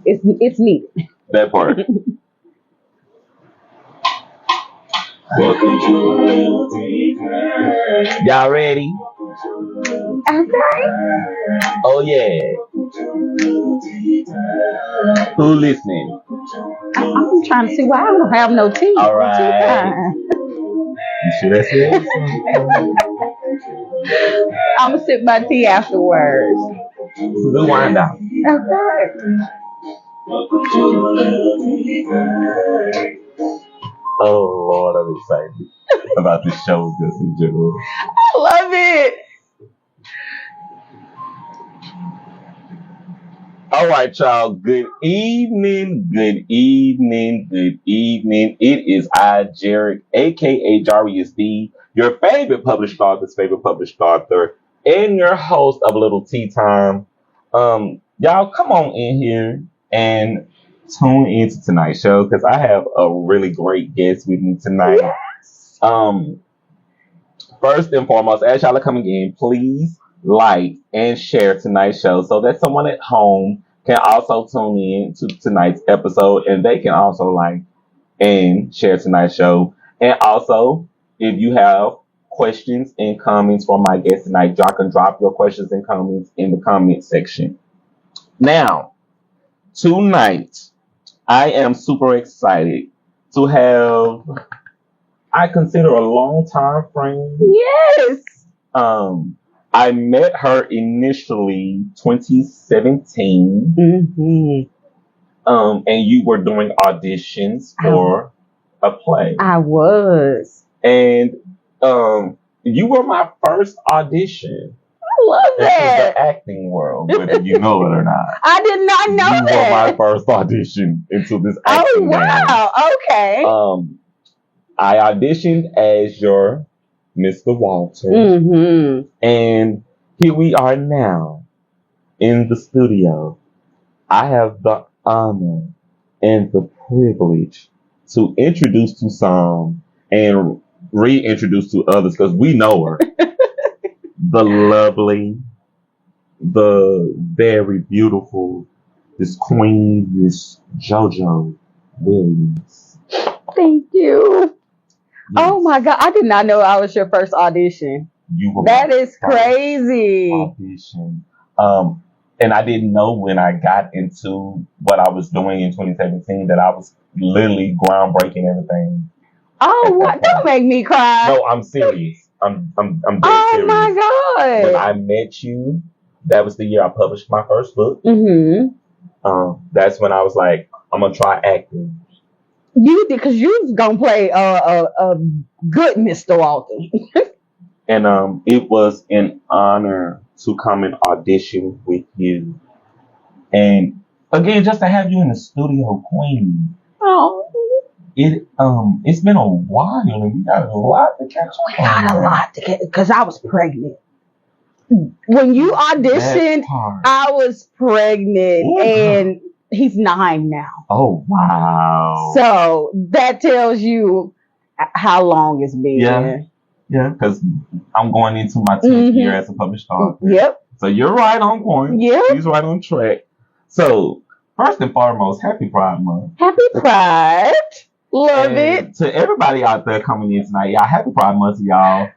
It's needed. That part. Y'all ready? Okay. Oh yeah. Who listening? I'm trying to see why I don't have no tea. All Tea right. time. You sure that's it? I'm gonna sip my tea afterwards. It's a good wind down. Okay. Oh Lord, I'm excited about this show just in general. I love it. All right, y'all. Good evening. Good evening. Good evening. It is I, Jerrick, aka Jarius D, your favorite published author, and your host of a little tea time. Y'all come on in here and tune into tonight's show because I have a really great guest with me tonight. Yes. First and foremost, as y'all are coming in, please like and share tonight's show so that someone at home can also tune in to tonight's episode and they can also like and share tonight's show. And also, if you have questions and comments for my guest tonight, y'all can drop your questions and comments in the comment section. Now, tonight, I am super excited to have, I consider a long time friend. Yes. I met her initially 2017. And you were doing auditions for a play. I was. And you were my first audition I love into that. the acting world, whether you know it or not. I did not know You that. were my first audition into this acting game. Oh wow. Okay. I auditioned as your Mr. Walter. And here we are now in the studio. I have the honor and the privilege to introduce to some and reintroduce to others because we know her. The lovely, the very beautiful, this queen, Miss JoJo Williams. Thank you. Yes. Oh my God. I did not know I was your first audition. You were That my is first crazy. audition. And I didn't know when I got into what I was doing in 2017 that I was literally groundbreaking everything. Oh, what? Don't make me cry. No, I'm serious. I'm dead Oh serious. my God. When I met you, that was the year I published my first book. That's when I was like, I'm gonna try acting. You did, because you was gonna play a good Mr. Walter. And it was an honor to come and audition with you. And again, just to have you in the studio, Queen. Oh. It's been a while and we got a lot to catch up on. We got a lot to get because I was pregnant. When you auditioned, I was pregnant and he's 9 now. Oh wow. So that tells you how long it's been. Yeah, because I'm going into my 10th year as a published author. Yep. So you're right on point. Yep. He's right on track. So first and foremost, happy Pride Month. Happy Pride. Love it. To everybody out there coming in tonight, y'all, happy Pride Month to y'all.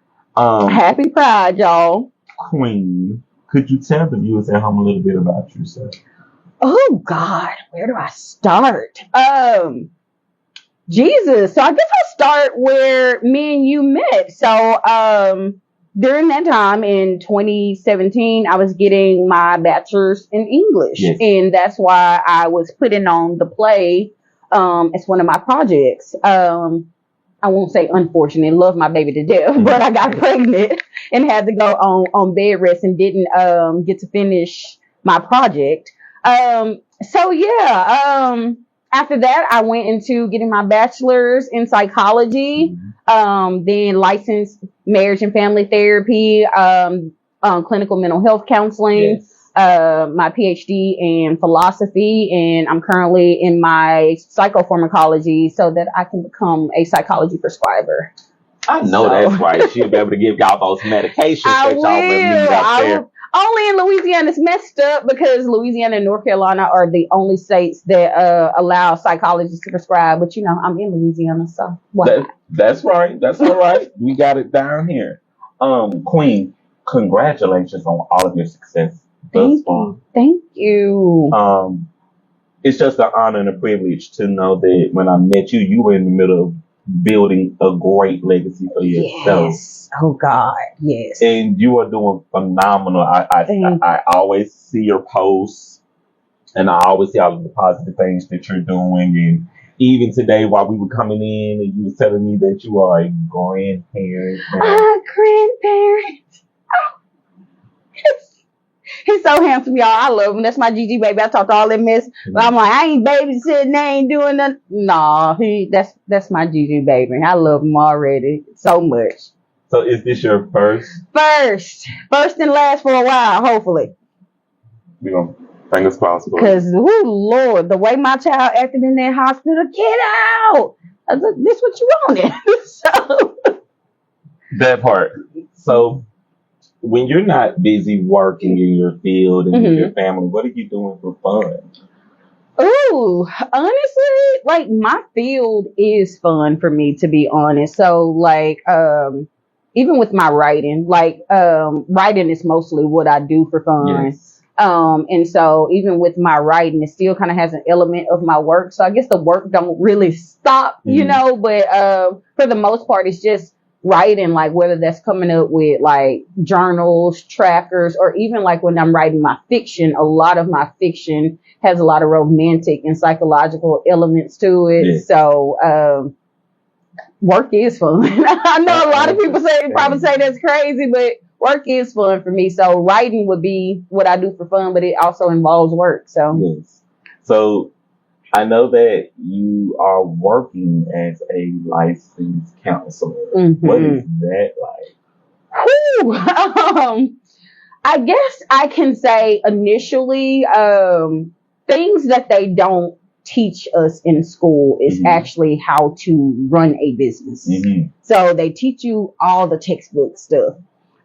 Happy Pride, y'all. Queen, could you tell the viewers at home a little bit about yourself? Oh God, where do I start? Jesus. So I guess I'll start where me and you met. So during that time in 2017, I was getting my bachelor's in English. Yes. And that's why I was putting on the play as one of my projects. I won't say unfortunate, love my baby to death, but I got pregnant and had to go on bed rest and didn't get to finish my project. After that, I went into getting my bachelor's in psychology, then licensed marriage and family therapy, clinical mental health counseling, my PhD in philosophy, and I'm currently in my psychopharmacology so that I can become a psychology prescriber. I know that's right. She'll be able to give y'all those medications that y'all will need out there. Only in Louisiana. It's messed up because Louisiana and North Carolina are the only states that allow psychologists to prescribe. But I'm in Louisiana, so That's right. That's all right. We got it down here. Queen, congratulations on all of your success thus far. Thank you. It's just an honor and a privilege to know that when I met you, you were in the middle of building a great legacy for yourself. Yes. Oh God, yes. And you are doing phenomenal. I always see your posts, and I always see all of the positive things that you're doing. And even today, while we were coming in, and you were telling me that you are a grandparent. Grandparent. He's so handsome, y'all. I love him. That's my GG baby. I talked all that mess, but I'm like, I ain't babysitting. I ain't doing nothing. Nah, that's my GG baby. I love him already so much. So is this your first? First and last for a while, hopefully. We gonna fingers crossed. Because, oh Lord, the way my child acted in that hospital, get out. I was like, this what you wanted. So that part. So when you're not busy working in your field and with your family, what are you doing for fun? Ooh, honestly, like my field is fun for me, to be honest. So like, even with my writing, like, writing is mostly what I do for fun. Yes. And so even with my writing, it still kind of has an element of my work. So I guess the work don't really stop, but, for the most part, it's just writing, like whether that's coming up with like journals, trackers, or even like when I'm writing my fiction, a lot of my fiction has a lot of romantic and psychological elements to it. Yes. So, work is fun. I know a lot of people probably say that's crazy, but work is fun for me. So writing would be what I do for fun, but it also involves work. So yes. So I know that you are working as a licensed counselor. What is that like? I guess I can say initially, things that they don't teach us in school is actually how to run a business. So they teach you all the textbook stuff.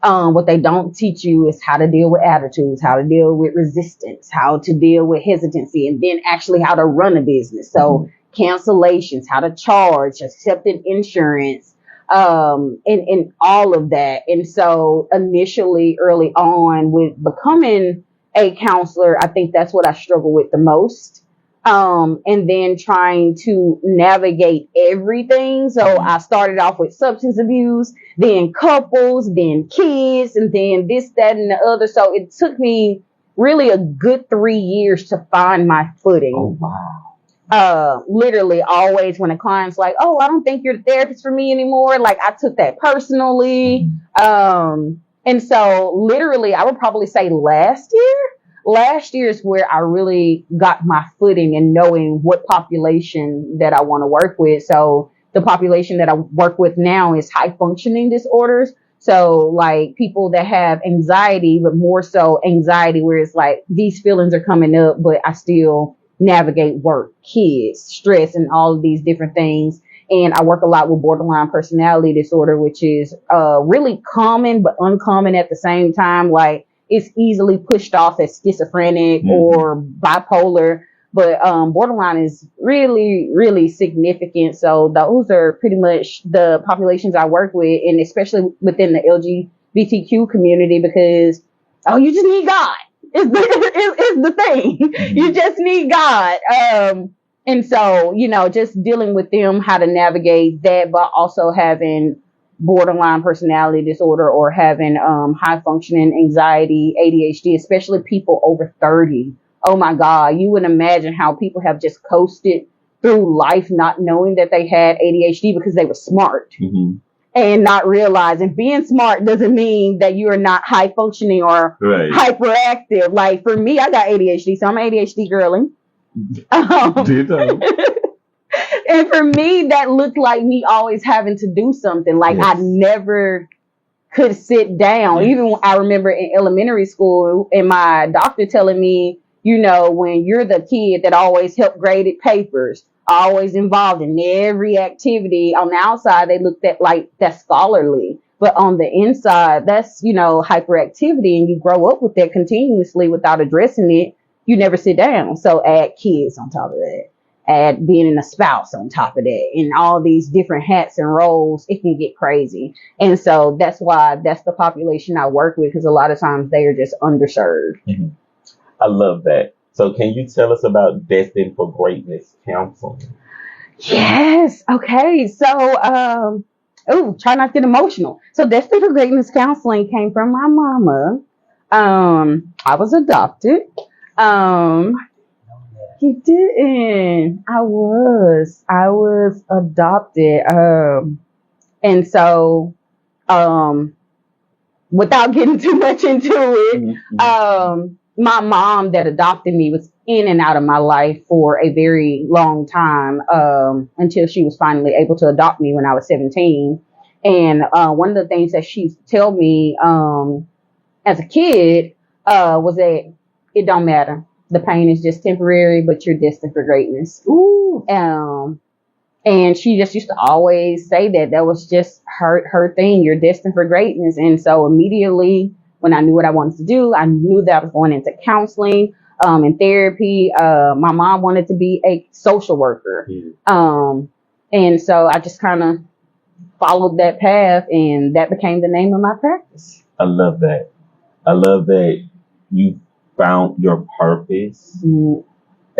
What they don't teach you is how to deal with attitudes, how to deal with resistance, how to deal with hesitancy, and then actually how to run a business. So cancellations, how to charge, accepting insurance, and all of that. And so initially, early on with becoming a counselor, I think that's what I struggle with the most. And then trying to navigate everything. So I started off with substance abuse, then couples, then kids, and then this, that, and the other. So it took me really a good 3 years to find my footing. Oh, wow. Literally always when a client's like, oh, I don't think you're the therapist for me anymore. Like I took that personally. And so literally I would probably say last year is where I really got my footing and knowing what population that I want to work with. So the population that I work with now is high functioning disorders. So like people that have anxiety, but more so anxiety where it's like these feelings are coming up, but I still navigate work, kids, stress, and all of these different things. And I work a lot with borderline personality disorder, which is really common, but uncommon at the same time. Like it's easily pushed off as schizophrenic or bipolar, but borderline is really, really significant. So those are pretty much the populations I work with, and especially within the LGBTQ community, because you just need God. It's the thing. You just need God. And so, just dealing with them, how to navigate that, but also having borderline personality disorder or having high functioning anxiety, ADHD, especially people over 30. Oh my God, you wouldn't imagine how people have just coasted through life not knowing that they had ADHD because they were smart and not realizing being smart doesn't mean that you are not high functioning or hyperactive. Like for me, I got ADHD, so I'm an ADHD girly. And for me, that looked like me always having to do something. Like I never could sit down. Even when I remember in elementary school and my doctor telling me, when you're the kid that always helped graded papers, always involved in every activity on the outside, they looked at like that's scholarly. But on the inside, that's, hyperactivity, and you grow up with that continuously without addressing it. You never sit down. So add kids on top of that, add being a spouse on top of that, and all these different hats and roles, it can get crazy. And so that's why that's the population I work with, because a lot of times they are just underserved. Mm-hmm. I love that. So can you tell us about Destined for Greatness Counseling? Yes. Okay. So, try not to get emotional. So Destined for Greatness Counseling came from my mama. I was adopted. You didn't. I was adopted. And so, without getting too much into it, Mm-hmm. my mom that adopted me was in and out of my life for a very long time, until she was finally able to adopt me when I was 17. And one of the things that she used to tell me as a kid was that it don't matter. The pain is just temporary, but you're destined for greatness. Ooh. And she just used to always say that was just her thing. You're destined for greatness. And so immediately when I knew what I wanted to do, I knew that I was going into counseling, and therapy. My mom wanted to be a social worker. And so I just kind of followed that path, and that became the name of my practice. I love that. I love that you found your purpose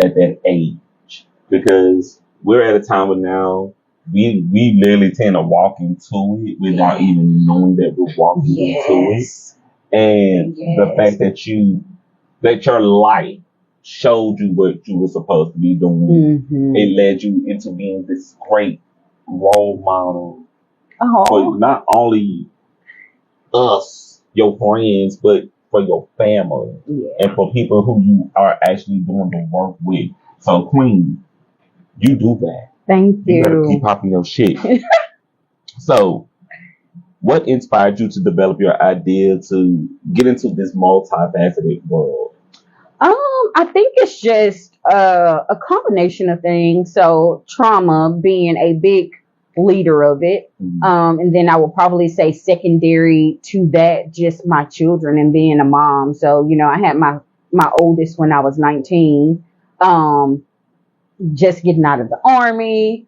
at that age, because we're at a time where now we literally tend to walk into it without even knowing that we're walking into it. And the fact that your life showed you what you were supposed to be doing, it led you into being this great role model for not only us, your friends, but for your family and for people who you are actually doing the work with. So, Queen, you do that. Thank you. You gotta keep popping your shit. So, what inspired you to develop your idea to get into this multifaceted world? I think it's just a combination of things. So trauma being a big leader of it. And then I would probably say secondary to that, just my children and being a mom. So, I had my oldest when I was 19, just getting out of the army.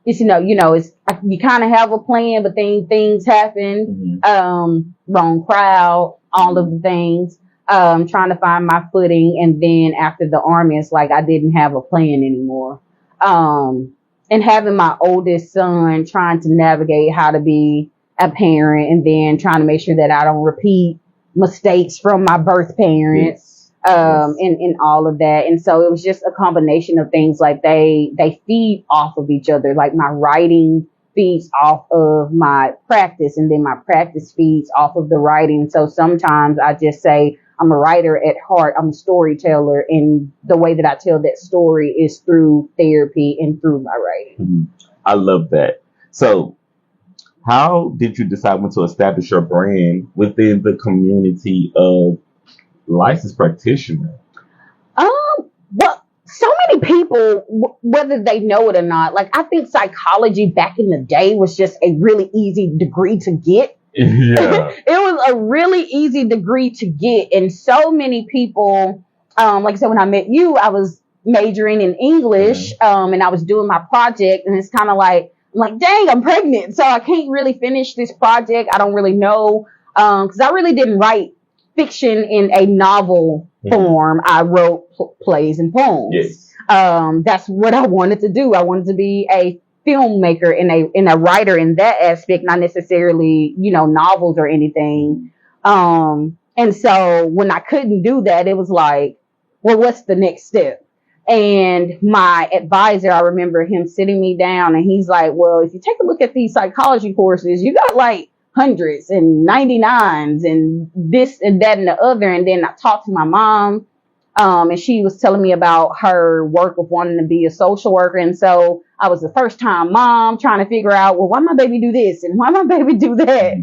It's, you kind of have a plan, but then things happen, wrong crowd, all of the things, trying to find my footing. And then after the army, it's like I didn't have a plan anymore. And having my oldest son, trying to navigate how to be a parent, and then trying to make sure that I don't repeat mistakes from my birth parents. And all of that. And so it was just a combination of things. Like they feed off of each other. Like my writing feeds off of my practice, and then my practice feeds off of the writing. So sometimes I just say I'm a writer at heart. I'm a storyteller, and the way that I tell that story is through therapy and through my writing. I love that. So how did you decide when to establish your brand within the community of licensed practitioner? Well, so many people, whether they know it or not, like I think psychology back in the day was just a really easy degree to get. Yeah. It was a really easy degree to get. And so many people, like I said, when I met you, I was majoring in English, and I was doing my project, and it's kind of like, I'm like, dang, I'm pregnant. So I can't really finish this project. I don't really know. Cause I really didn't write fiction in a novel form. I wrote plays and poems. Yes. That's what I wanted to do. I wanted to be a filmmaker and a writer in that aspect, not necessarily, novels or anything. And so when I couldn't do that, it was like, well, what's the next step? And my advisor, I remember him sitting me down, and he's like, well, if you take a look at these psychology courses, you got like hundreds and 99s and this and that and the other. And then I talked to my mom, and she was telling me about her work of wanting to be a social worker. And so I was the first time mom trying to figure out, well, why my baby do this and why my baby do that?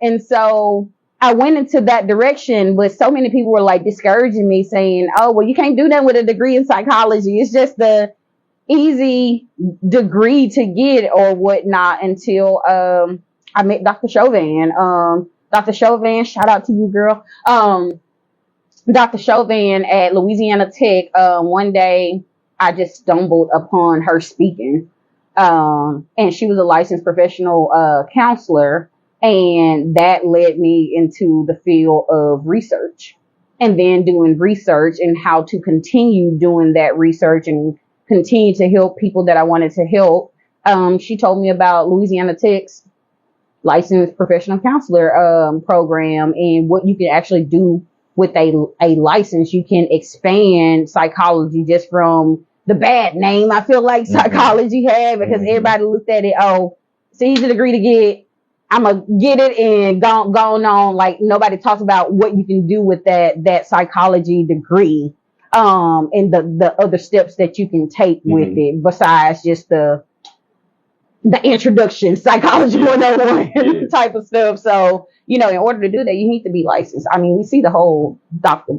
And so I went into that direction, but so many people were like discouraging me, saying, oh, well, you can't do that with a degree in psychology. It's just the easy degree to get or whatnot, until I met Dr. Chauvin. Dr. Chauvin, shout out to you, girl. Dr. Chauvin at Louisiana Tech. One day I just stumbled upon her speaking. And she was a licensed professional counselor, and that led me into the field of research, and then doing research and how to continue doing that research and continue to help people that I wanted to help. She told me about Louisiana Tech's licensed professional counselor program and what you can actually do with a license. You can expand psychology just from the bad name I feel like psychology had, because everybody looked at it, oh, it's an easy degree to get, I'm gonna get it and gone on. Like nobody talks about what you can do with that psychology degree, and the other steps that you can take with it besides just the introduction, psychology 101 type of stuff. So, in order to do that, you need to be licensed. I mean, we see the whole Dr.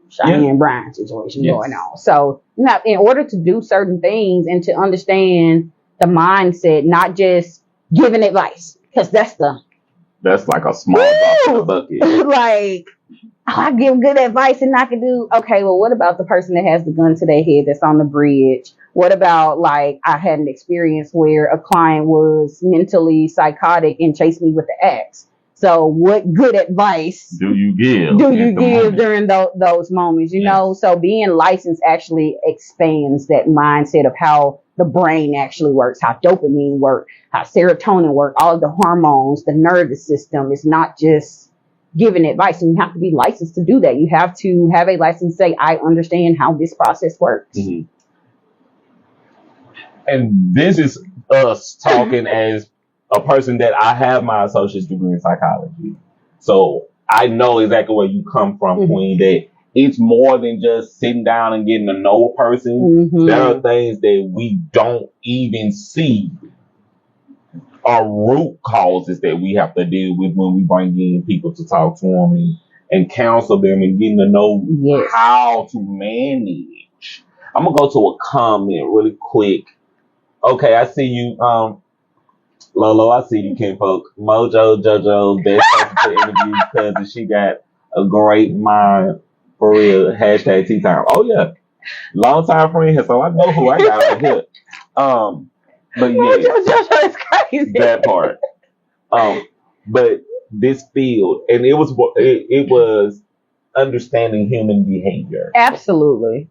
Cheyenne Bryan situation going on. So, in order to do certain things and to understand the mindset, not just giving advice, because that's like a small drop in the bucket. Like, I give good advice and I can do, okay, well, what about the person that has the gun to their head that's on the bridge? What about, like, I had an experience where a client was mentally psychotic and chased me with the axe. So what good advice do you give during those moments, you know? So being licensed actually expands that mindset of how the brain actually works, how dopamine works, how serotonin works, all of the hormones, the nervous system. Is not just giving advice, and you have to be licensed to do that. You have to have a license say, I understand how this process works. And this is us talking as a person that I have my associate's degree in psychology. So I know exactly where you come from, Queen, that it's more than just sitting down and getting to know a person. There are things that we don't even see are root causes that we have to deal with when we bring in people to talk to them and counsel them and getting to know how to manage. I'm going to go to a comment really quick. Okay, I see you, Lolo, I see you, kinfolk. Mojo, JoJo, best person to interview because she got a great mind for real. Hashtag tea time. Oh yeah, long time friend here, so I know who I got right here. But yeah, is crazy. That part. But this field, and it was understanding human behavior. Absolutely.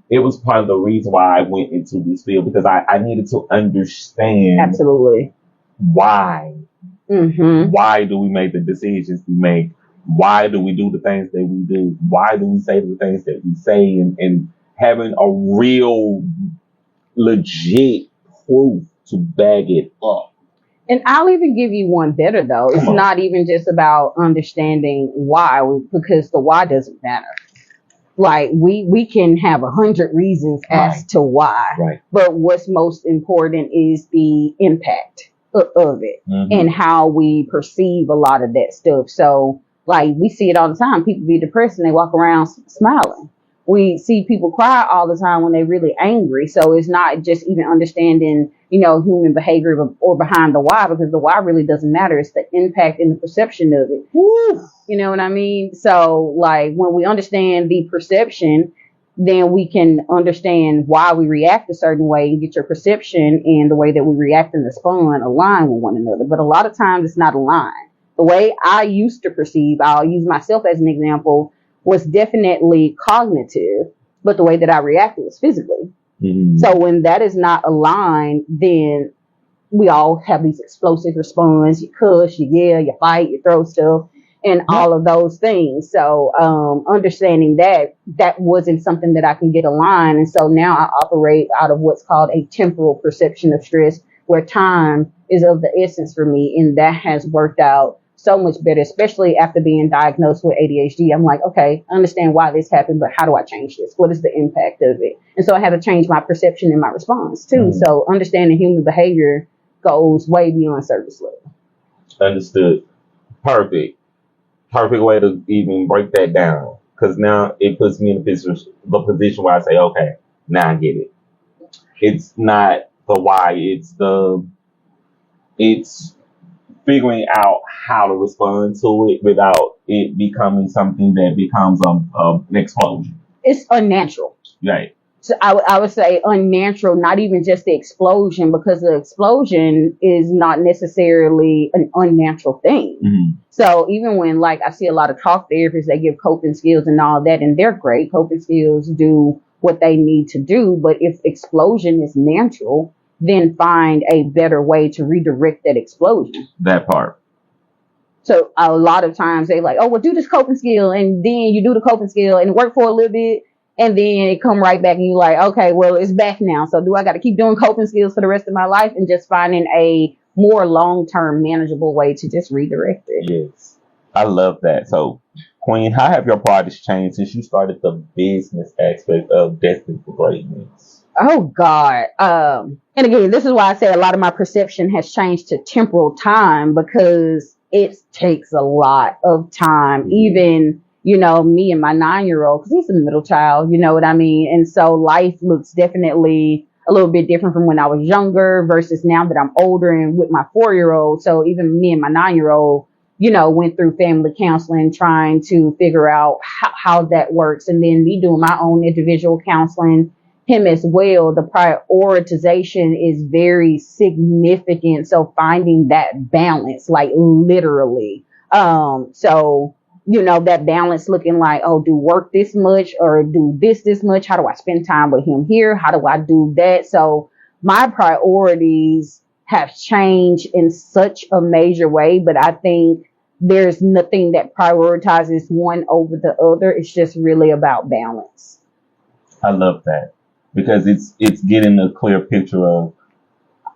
It was part of the reason why I went into this field, because I needed to understand. Absolutely. Why? Why do we make the decisions we make? Why do we do the things that we do? Why do we say the things that we say? And having a real, legit proof to back it up. And I'll even give you one better, though. It's not even just about understanding why, because the why doesn't matter. Like, we can have 100 reasons as to why, but what's most important is the impact of it and how we perceive a lot of that stuff. So, like, we see it all the time. People be depressed and they walk around smiling. We see people cry all the time when they're really angry. So it's not just even understanding, human behavior or behind the why, because the why really doesn't matter. It's the impact and the perception of it. Woo! You know what I mean? So, like, when we understand the perception, then we can understand why we react a certain way and get your perception and the way that we react and respond align with one another. But a lot of times it's not aligned. The way I used to perceive, I'll use myself as an example, was definitely cognitive, but the way that I reacted was physically. So when that is not aligned, then we all have these explosive responses. You cuss, you yell, you fight, you throw stuff, and all of those things. So understanding that wasn't something that I can get aligned. And so now I operate out of what's called a temporal perception of stress, where time is of the essence for me. And that has worked out so much better, especially after being diagnosed with ADHD. I'm like, okay, I understand why this happened, but how do I change this? What is the impact of it? And so I had to change my perception and my response too. So understanding human behavior goes way beyond surface level. Understood. Perfect way to even break that down, because now it puts me in the position where I say, okay, now I get it. It's not the why, it's figuring out how to respond to it without it becoming something that becomes an explosion. It's unnatural. Right. So I would say unnatural, not even just the explosion, because the explosion is not necessarily an unnatural thing. Mm-hmm. So even when, like, I see a lot of talk therapists, they give coping skills and all that, and they're great. Coping skills do what they need to do. But if explosion is natural, then find a better way to redirect that explosion. That part. So a lot of times they like, oh, well, do this coping skill, and then you do the coping skill and it work for a little bit, and then it come right back, and you're like, okay, well, it's back now. So do I got to keep doing coping skills for the rest of my life, and just finding a more long-term manageable way to just redirect it? Yes, I love that. So, Queen, how have your priorities changed since you started the business aspect of Destined for Greatness? Oh God. And again, this is why I say a lot of my perception has changed to temporal time, because it takes a lot of time. Even, me and my 9-year-old, because he's a middle child, you know what I mean? And so life looks definitely a little bit different from when I was younger versus now that I'm older and with my 4-year-old. So even me and my 9-year-old, went through family counseling, trying to figure out how that works. And then me doing my own individual counseling, him as well. The prioritization is very significant. So finding that balance, like literally. So, that balance looking like, oh, do work this much or do this much? How do I spend time with him here? How do I do that? So my priorities have changed in such a major way, but I think there's nothing that prioritizes one over the other. It's just really about balance. I love that, because it's getting a clear picture of,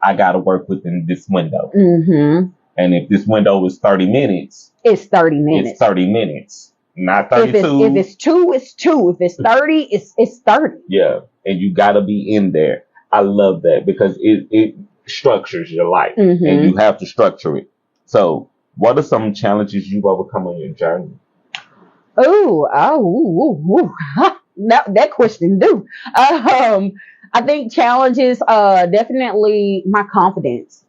I got to work within this window. Mm-hmm. And if this window is 30 minutes, it's 30 minutes. It's 30 minutes, not 32. If it's 2, it's 2. If it's 30, it's 30. Yeah, and you got to be in there. I love that, because it structures your life, mm-hmm. and you have to structure it. So, what are some challenges you've overcome on your journey? That question do. I think challenges, definitely my confidence.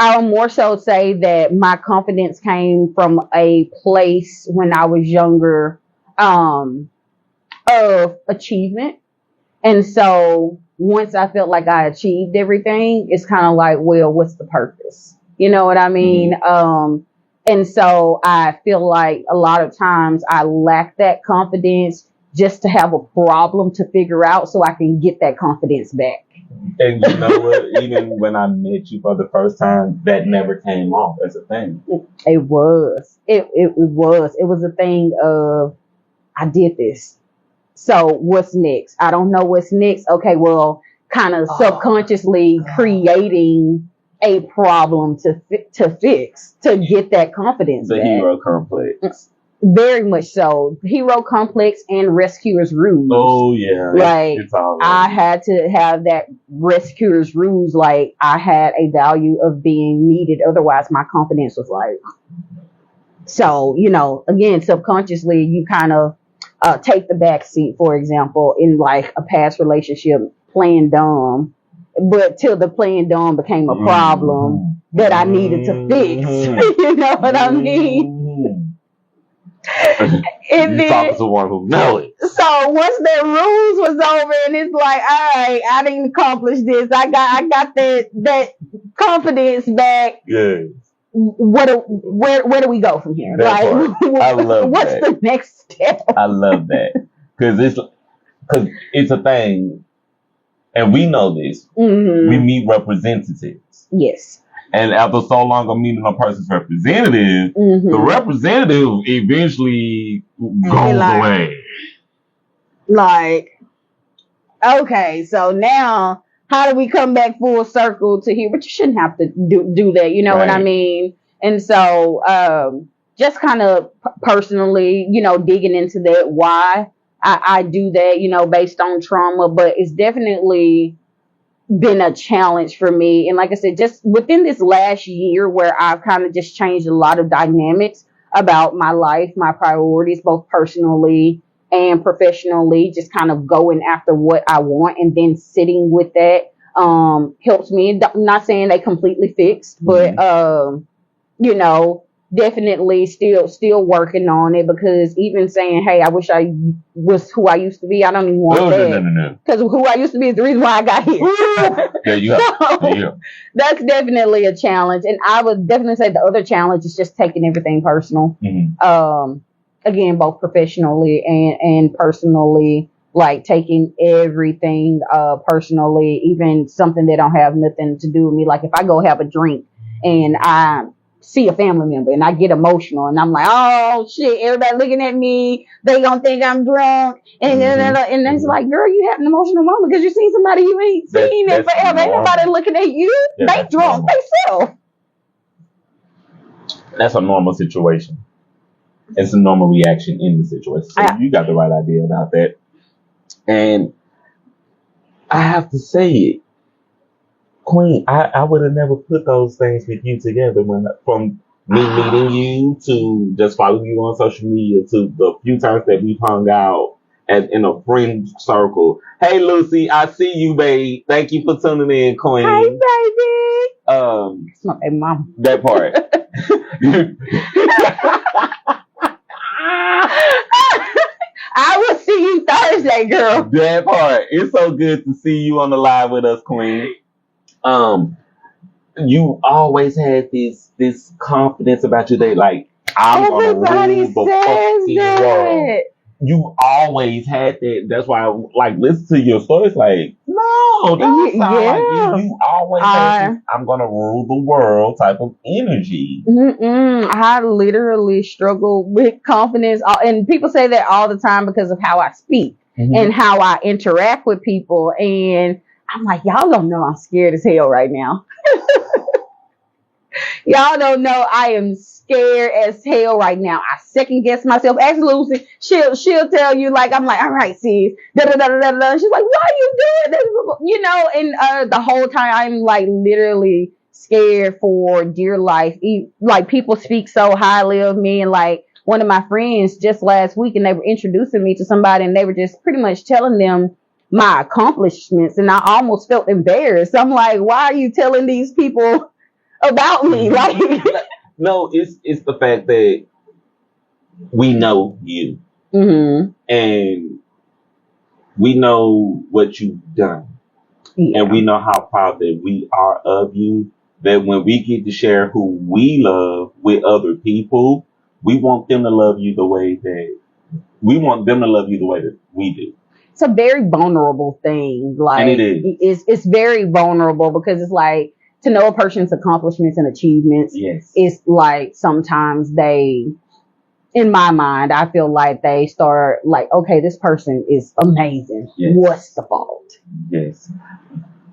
I would more so say that my confidence came from a place when I was younger, of achievement. And so once I felt like I achieved everything, it's kind of like, well, what's the purpose? You know what I mean? Mm-hmm. And so I feel like a lot of times I lack that confidence just to have a problem to figure out so I can get that confidence back. And you know what? Even when I met you for the first time, that never came off as a thing. It was. It was. It was a thing of, I did this. So what's next? I don't know what's next. Okay, well, kind of subconsciously creating a problem to fix, to get that confidence back. Hero complex. Very much so. Hero complex and rescuer's ruse. Oh yeah. Like, I had to have that rescuer's ruse. Like, I had a value of being needed. Otherwise my confidence was like, so, again, subconsciously you kind of take the back seat, for example, in like a past relationship, playing dumb, but till the playing dumb became a problem that I needed to fix. You know what I mean? And you talk to one who knows it. So once that ruse was over, and it's like, all right, I didn't accomplish this. I got that confidence back. Yes. Where do we go from here? That like, I love what's the next step? I love that, because it's a thing, and we know this. Mm-hmm. We meet representatives. Yes. And after so long of meeting a person's representative, the representative eventually goes away. Like, okay, so now how do we come back full circle to here? But you shouldn't have to do that, you know what I mean? And so just kind of personally, digging into that, why I do that, based on trauma, but it's definitely been a challenge for me. And like I said, just within this last year where I've kind of just changed a lot of dynamics about my life, my priorities, both personally and professionally, just kind of going after what I want and then sitting with that. helps me. Not saying they completely fixed, but you know, definitely still working on it, because even saying, hey, I wish I was who I used to be, I don't even want that. No. Because who I used to be is the reason why I got here. There you go. There you go. That's definitely a challenge. And I would definitely say the other challenge is just taking everything personal. Again, both professionally and personally, like taking everything personally, even something that don't have nothing to do with me. Like if I go have a drink and I see a family member and I get emotional and I'm like, oh shit, everybody looking at me, they gonna think I'm drunk, and and it's like, girl, you have an emotional moment because you seen somebody you ain't seen in forever. Ain't nobody looking at you. They drunk themselves. That's a normal situation. It's a normal reaction in the situation. So you got the right idea about that. And I have to say it, Queen, I would have never put those things with you together from me meeting you to just following you on social media to the few times that we've hung out in a friend circle. Hey, Lucy, I see you, babe. Thank you for tuning in, Queen. Hi, baby. It's my baby mom. That part. I will see you Thursday, girl. That part. It's so good to see you on the live with us, Queen. You always had this confidence about your day, like I'm gonna rule the fucking world. You always had that. That's why I like listen to your stories. Like, no, don't sound like you. You always had this I'm gonna rule the world type of energy. I literally struggle with confidence, and people say that all the time because of how I speak and how I interact with people. And I'm like, y'all don't know I'm scared as hell right now. Y'all don't know I am scared as hell right now. I second guess myself. Ask Lucy, she'll tell you, like, I'm like, all right, sis, da da da da da. She's like, why are you doing this? You know, and the whole time I'm like literally scared for dear life. Like people speak so highly of me, and like one of my friends just last week, and they were introducing me to somebody, and they were just pretty much telling them my accomplishments, and I almost felt embarrassed. I'm like, why are you telling these people about me? Like, no, it's the fact that we know you, and we know what you've done, and we know how proud that we are of you. That when we get to share who we love with other people, we want them to love you the way that we do. It's a very vulnerable thing. Like, and it is. It's very vulnerable because it's like, to know a person's accomplishments and achievements, it's like sometimes they, in my mind, I feel like they start like, okay, this person is amazing. Yes. What's the fault? Yes.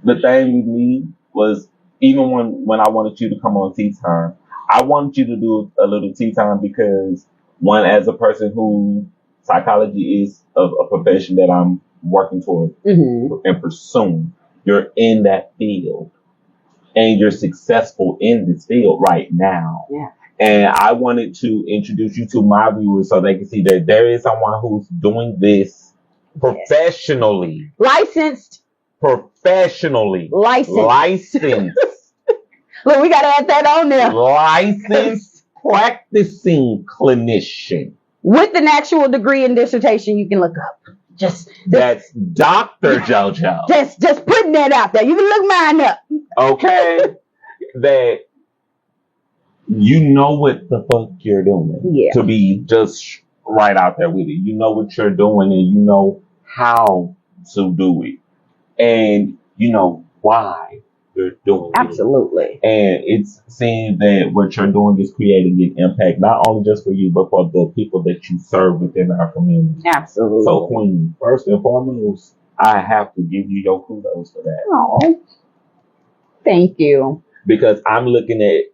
The thing with me was, even when I wanted you to come on Tea Time, I wanted you to do a little tea time because, one, as a person who psychology is a profession that I'm working toward and pursuing, you're in that field. And you're successful in this field right now. Yeah. And I wanted to introduce you to my viewers so they can see that there is someone who's doing this professionally. Licensed. Professionally. Licensed. Look, we got to add that on there. Licensed practicing clinician. With an actual degree in dissertation you can look up. That's Dr. JoJo. Just putting that out there. You can look mine up. Okay. That you know what the fuck you're doing. Yeah. To be just right out there with it. You know what you're doing and you know how to do it. And you know why you're doing it. Absolutely. And it's seeing that what you're doing is creating an impact, not only just for you, but for the people that you serve within our community. Absolutely. So, Queen, first and foremost, I have to give you your kudos for that. Oh, thank you. Because I'm looking at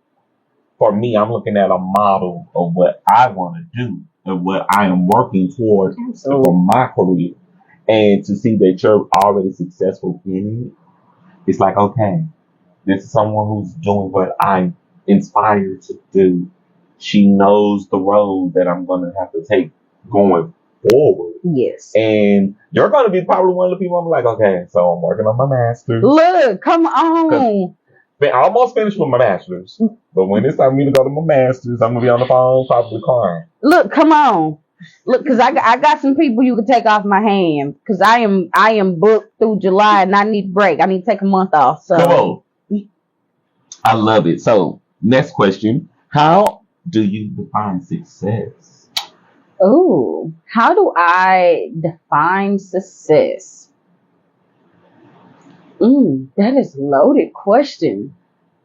a model of what I want to do and what I am working toward for my career. And to see that you're already successful in it, it's like, okay, this is someone who's doing what I'm inspired to do. She knows the road that I'm going to have to take going forward. Yes. And you're going to be probably one of the people I'm like, okay, so I'm working on my master's. Look, come on. I almost finished with my bachelor's. But when it's time for me to go to my master's, I'm going to be on the phone probably crying. Look, come on. Look, because I got some people you can take off my hand. Because I am booked through July and I need a break. I need to take a month off. So. Come on. I love it. So, next question. How do you define success? Oh, how do I define success? That is a loaded question.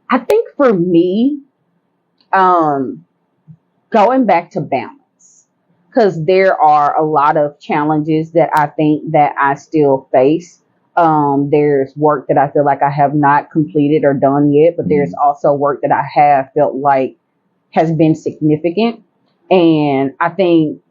I think for me, going back to balance, because there are a lot of challenges that I think that I still face. There's work that I feel like I have not completed or done yet, but there's also work that I have felt like has been significant. And I think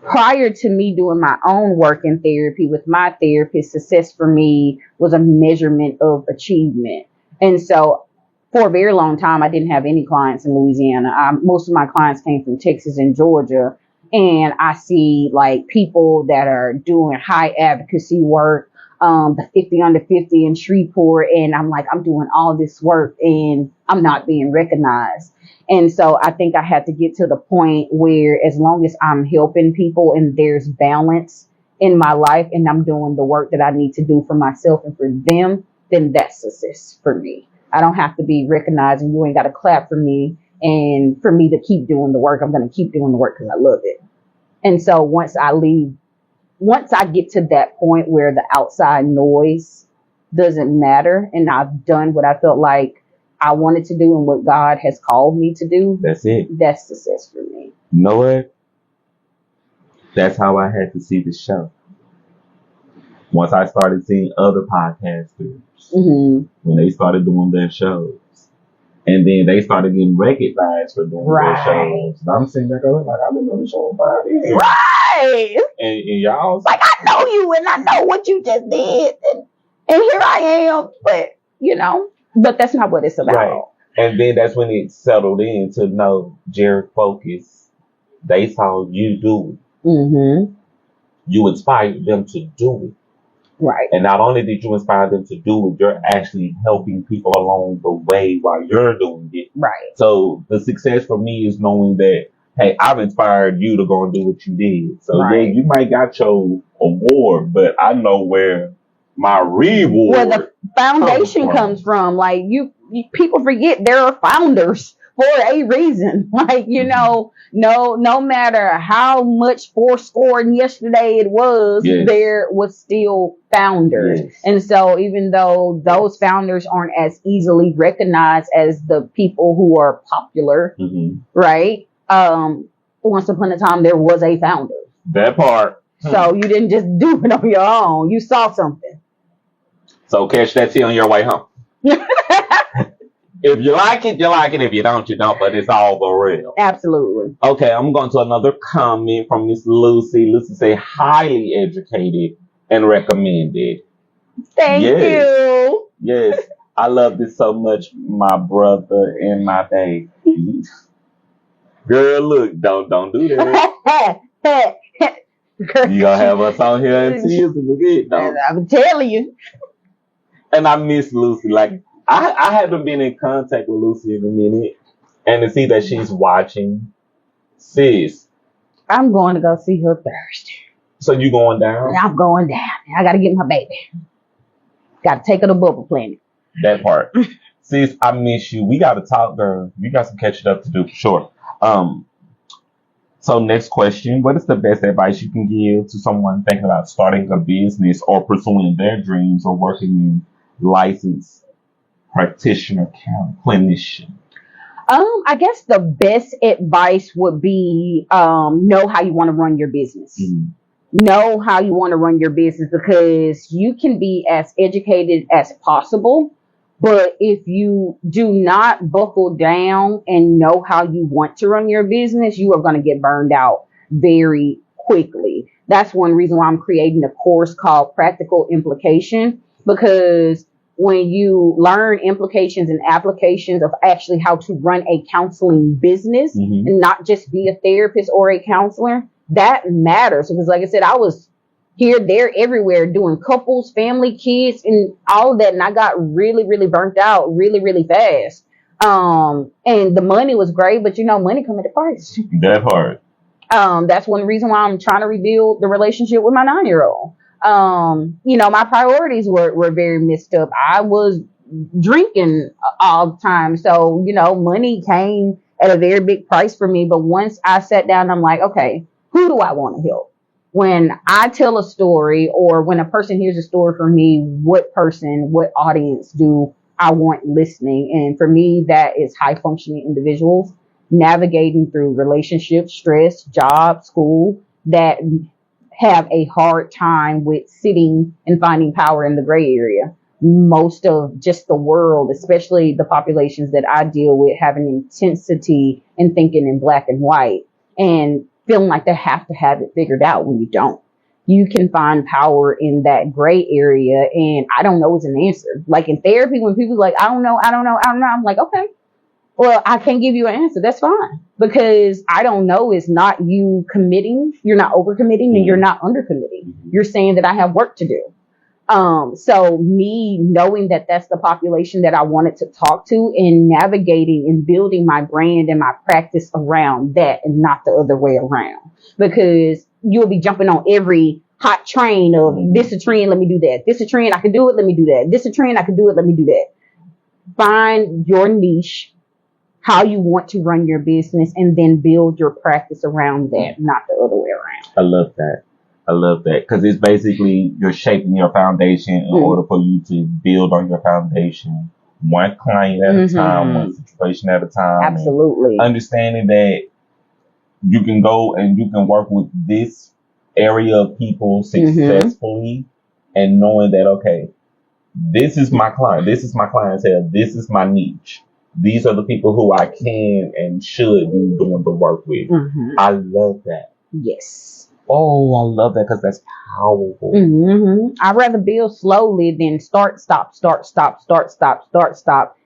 prior to me doing my own work in therapy with my therapist, success for me was a measurement of achievement. And so for a very long time, I didn't have any clients in Louisiana. Most of my clients came from Texas and Georgia. And I see like people that are doing high advocacy work, the 50 under 50 in Shreveport. And I'm like, I'm doing all this work and I'm not being recognized. And so I think I had to get to the point where as long as I'm helping people and there's balance in my life and I'm doing the work that I need to do for myself and for them, then that's success for me. I don't have to be recognized and you ain't got to clap for me. And for me to keep doing the work, I'm going to keep doing the work because I love it. And so once I get to that point where the outside noise doesn't matter and I've done what I felt like I wanted to do and what God has called me to do. That's it. That's success for me. You know what? That's how I had to see the show. Once I started seeing other podcasters, when they started doing their shows, and then they started getting recognized for doing their shows. And I'm sitting there going, like, I've been doing the show 5 years. Right. And y'all. Like, I know you and I know what you just did. And here I am. But, but that's not what it's about. Right. And then that's when it settled in to know Jerrick focus. They saw you do it. You inspired them to do it. Right. And not only did you inspire them to do it, you're actually helping people along the way while you're doing it. Right. So the success for me is knowing that, hey, I've inspired you to go and do what you did. So yeah, you might got your award, but I know where my reward, where the foundation comes from. Like you people forget there are founders for a reason. Like, no matter how much fourscore yesterday it was, there was still founders. Yes. And so even though those founders aren't as easily recognized as the people who are popular, right? Once upon a time, there was a founder. That part. So you didn't just do it on your own. You saw something. So catch that tea on your way home. If you like it, you like it. If you don't, you don't. But it's all the real. Absolutely. Okay, I'm going to another comment from Miss Lucy. Lucy say, highly educated and recommended. Thank you. Yes. I love this so much, my brother and my baby. Girl, look, don't do that. You gonna have us on here in tears in a bit, though. I'm telling you. And I miss Lucy. Like, I haven't been in contact with Lucy in a minute. And to see that she's watching, sis. I'm going to go see her Thursday. So you going down? I'm going down. I got to get my baby. Got to take her to Bubble Planet. That part. Sis, I miss you. We got to talk, girl. You got some catching up to do for sure. So next question. What is the best advice you can give to someone thinking about starting a business or pursuing their dreams or working in licensed practitioner clinician? I guess the best advice would be know how you want to run your business. Know how you want to run your business, because you can be as educated as possible, but if you do not buckle down and know how you want to run your business, you are going to get burned out very quickly. That's one reason why I'm creating a course called Practical Implication, because when you learn implications and applications of actually how to run a counseling business and not just be a therapist or a counselor, that matters. Because like I said, I was here, there, everywhere doing couples, family, kids, and all of that. And I got really, really burnt out really, really fast. And the money was great, but money come at a price. That part. That's one reason why I'm trying to rebuild the relationship with my 9-year-old. My priorities were very messed up. I was drinking all the time. So, money came at a very big price for me. But once I sat down, I'm like, okay, who do I want to help? When I tell a story or when a person hears a story from me, what audience do I want listening? And for me, that is high functioning individuals navigating through relationships, stress, job, school, that have a hard time with sitting and finding power in the gray area. Most of just the world, especially the populations that I deal with, have an intensity in thinking in black and white and feeling like they have to have it figured out when you don't. You can find power in that gray area, and I don't know is an answer. Like in therapy, when people are like, I don't know, I'm like, okay, well, I can't give you an answer. That's fine. Because I don't know is not you committing. You're not overcommitting and you're not undercommitting. You're saying that I have work to do. So me knowing that that's the population that I wanted to talk to and navigating and building my brand and my practice around that and not the other way around. Because you'll be jumping on every hot train of this a trend, let me do that. This a trend, I can do it, let me do that. This a trend, I can do it, let me do that. Find your niche, how you want to run your business, and then build your practice around that, not the other way around. I love that because it's basically you're shaping your foundation in order for you to build on your foundation, one client at a time, one situation at a time. Absolutely. Understanding that you can go and you can work with this area of people successfully and knowing that, okay, this is my client, this is my clientele, this is my niche. These are the people who I can and should be doing the work with. I love that. Yes. Oh, I love that because that's powerful. I'd rather build slowly than start, stop,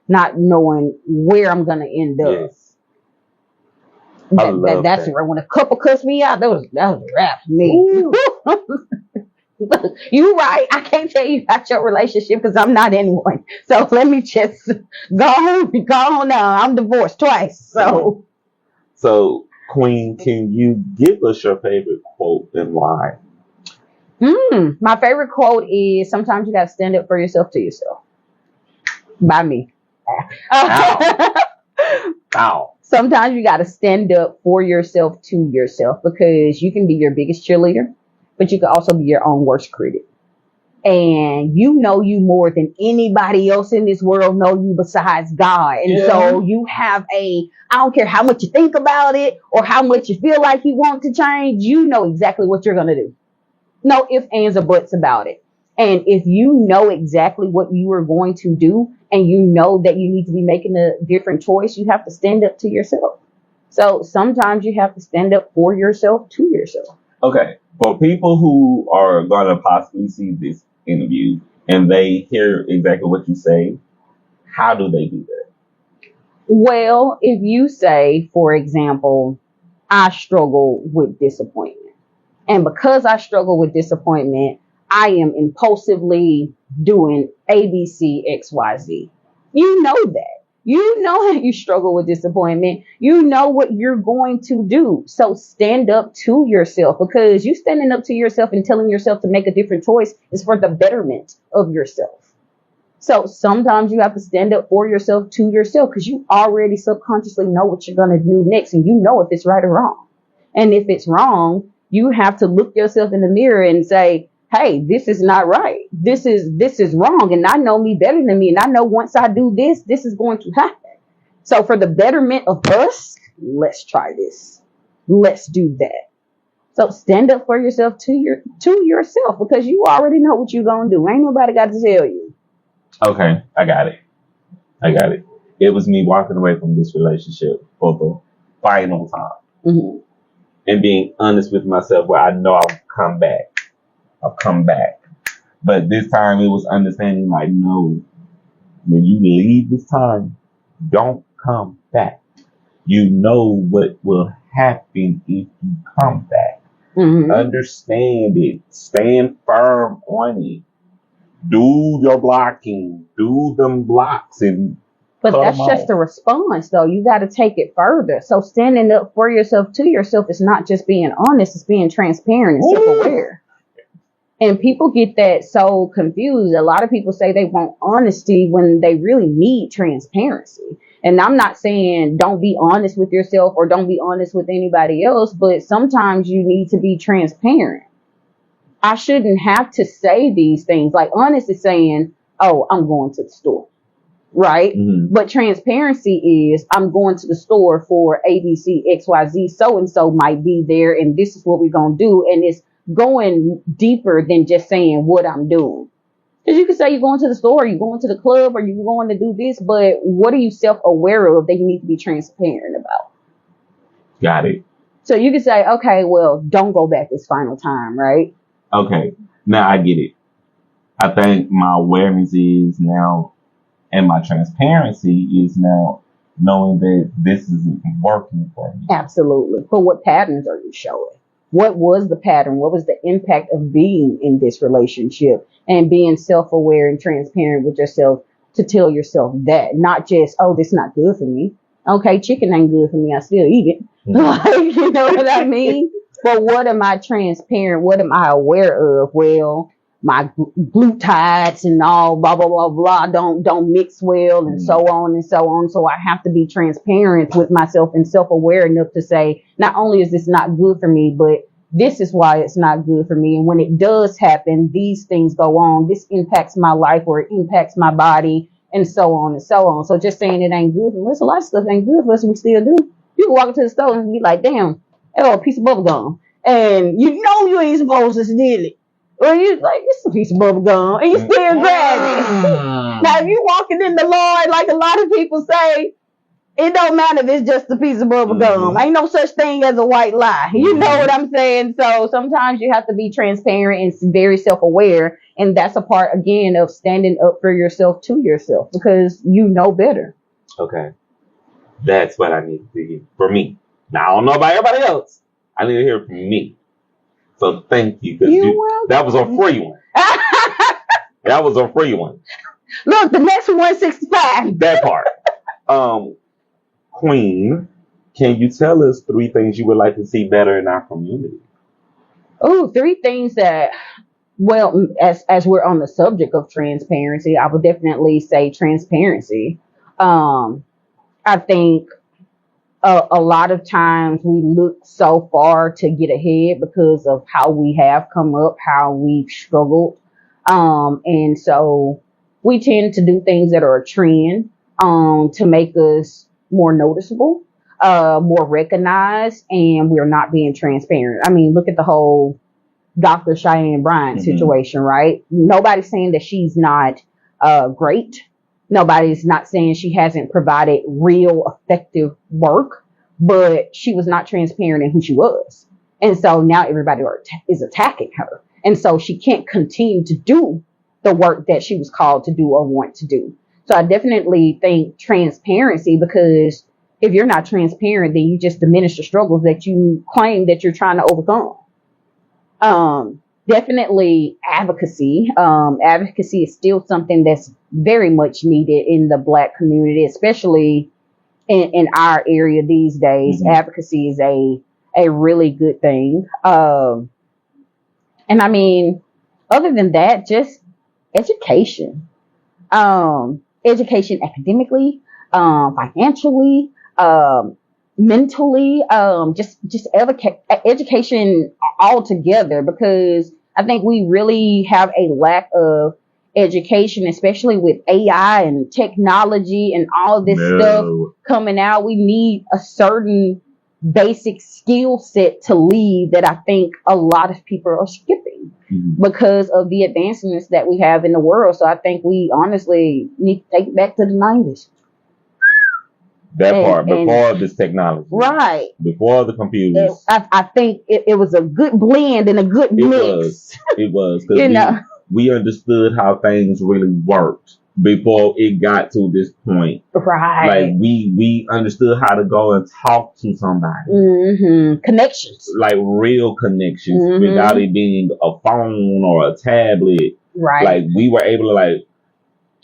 not knowing where I'm going to end up. Yes. That's that. When a couple cussed me out, that was a wrap for me. You right. I can't tell you about your relationship because I'm not in one. So let me just go on now. I'm divorced twice. So Queen, can you give us your favorite quote and why? My favorite quote is sometimes you gotta stand up for yourself to yourself. By me. Ow. Ow. Sometimes you gotta stand up for yourself to yourself because you can be your biggest cheerleader, but you can also be your own worst critic. And you know you more than anybody else in this world know you besides God. And so you have I don't care how much you think about it or how much you feel like you want to change, you know exactly what you're going to do. No ifs, ands, or buts about it. And if you know exactly what you are going to do and you know that you need to be making a different choice, you have to stand up to yourself. So sometimes you have to stand up for yourself to yourself. Okay. For people who are going to possibly see this interview and they hear exactly what you say, how do they do that? Well, if you say, for example, I struggle with disappointment. And because I struggle with disappointment, I am impulsively doing ABC, XYZ. You know that. You know how you struggle with disappointment. You know what you're going to do. So stand up to yourself, because you standing up to yourself and telling yourself to make a different choice is for the betterment of yourself. So sometimes you have to stand up for yourself to yourself because you already subconsciously know what you're going to do next, and you know if it's right or wrong. And if it's wrong, you have to look yourself in the mirror and say, hey, this is not right. This is wrong. And I know me better than me. And I know once I do this, this is going to happen. So for the betterment of us, let's try this. Let's do that. So stand up for yourself to yourself, because you already know what you're going to do. Ain't nobody got to tell you. Okay, I got it. It was me walking away from this relationship for the final time and being honest with myself, where I know I'll come back. But this time it was understanding, like, no, when you leave this time, don't come back. You know what will happen if you come back. Mm-hmm. Understand it. Stand firm on it. Do your blocking. Do them blocks and But cut that's them just off. a response, though. You got to take it further. So standing up for yourself to yourself is not just being honest; it's being transparent and self-aware. And people get that so confused. A lot of people say they want honesty when they really need transparency. And I'm not saying don't be honest with yourself or don't be honest with anybody else, but sometimes you need to be transparent. I shouldn't have to say these things. Like honest is saying, oh, I'm going to the store. Right? Mm-hmm. But transparency is I'm going to the store for ABC, XYZ, so and so might be there, and this is what we're going to do. And it's going deeper than just saying what I'm doing. Because you can say you're going to the store, you're going to the club, or you're going to do this, but what are you self aware of that you need to be transparent about? Got it. So you can say, okay, well, don't go back this final time, right? Okay. Now I get it. I think my awareness is now, and my transparency is now knowing that this isn't working for me. Absolutely. But what patterns are you showing? What was the pattern? What was the impact of being in this relationship and being self-aware and transparent with yourself to tell yourself that, not just, oh, this is not good for me. Okay, chicken ain't good for me. I still eat it. Like, you know what I mean? But what am I transparent? What am I aware of? Well, my glutides and all blah blah blah blah don't mix well and so on and so on. So I have to be transparent with myself and self-aware enough to say, not only is this not good for me, but this is why it's not good for me. And when it does happen, these things go on. This impacts my life or it impacts my body and so on and so on. So just saying it ain't good for us, a lot of stuff ain't good for us and we still do. You can walk into the store and be like, damn, oh, a piece of bubble gum. And you know you ain't supposed to steal it. Or you like, it's a piece of bubble gum, and you still grab it. Now, if you walking in the Lord, like a lot of people say, it don't matter if it's just a piece of bubble gum. Ain't no such thing as a white lie. You know what I'm saying? So sometimes you have to be transparent and very self-aware, and that's a part again of standing up for yourself to yourself because you know better. Okay, that's what I need to hear for me. Now I don't know about everybody else. I need to hear it from me. So thank you. That was a free one. That was a free one. Look, the next 165. That part. Queen, can you tell us 3 things you would like to see better in our community? Oh, 3 things that, well, as we're on the subject of transparency, I would definitely say transparency. I think a lot of times we look so far to get ahead because of how we have come up, how we've struggled. And so we tend to do things that are a trend, to make us more noticeable, more recognized, and we're not being transparent. I mean, look at the whole Dr. Cheyenne Bryant situation, right? Nobody's saying that she's not, great. Nobody's not saying she hasn't provided real effective work, but she was not transparent in who she was. And so now everybody is attacking her. And so she can't continue to do the work that she was called to do or want to do. So I definitely think transparency, because if you're not transparent, then you just diminish the struggles that you claim that you're trying to overcome. Definitely advocacy. Advocacy is still something that's very much needed in the Black community, especially in our area these days. Advocacy is a really good thing. And I mean, other than that, just education. Education academically, financially, mentally, just education altogether, because I think we really have a lack of education, especially with AI and technology and all this stuff coming out. We need a certain basic skill set to lead that I think a lot of people are skipping because of the advancements that we have in the world. So I think we honestly need to take it back to the 90s. That part, before this technology. Right. Before the computers. I think it was a good blend and a good mix. It was. You know. we understood how things really worked before it got to this point. Right. Like we understood how to go and talk to somebody. Connections. Like real connections without it being a phone or a tablet. Right. Like we were able to like,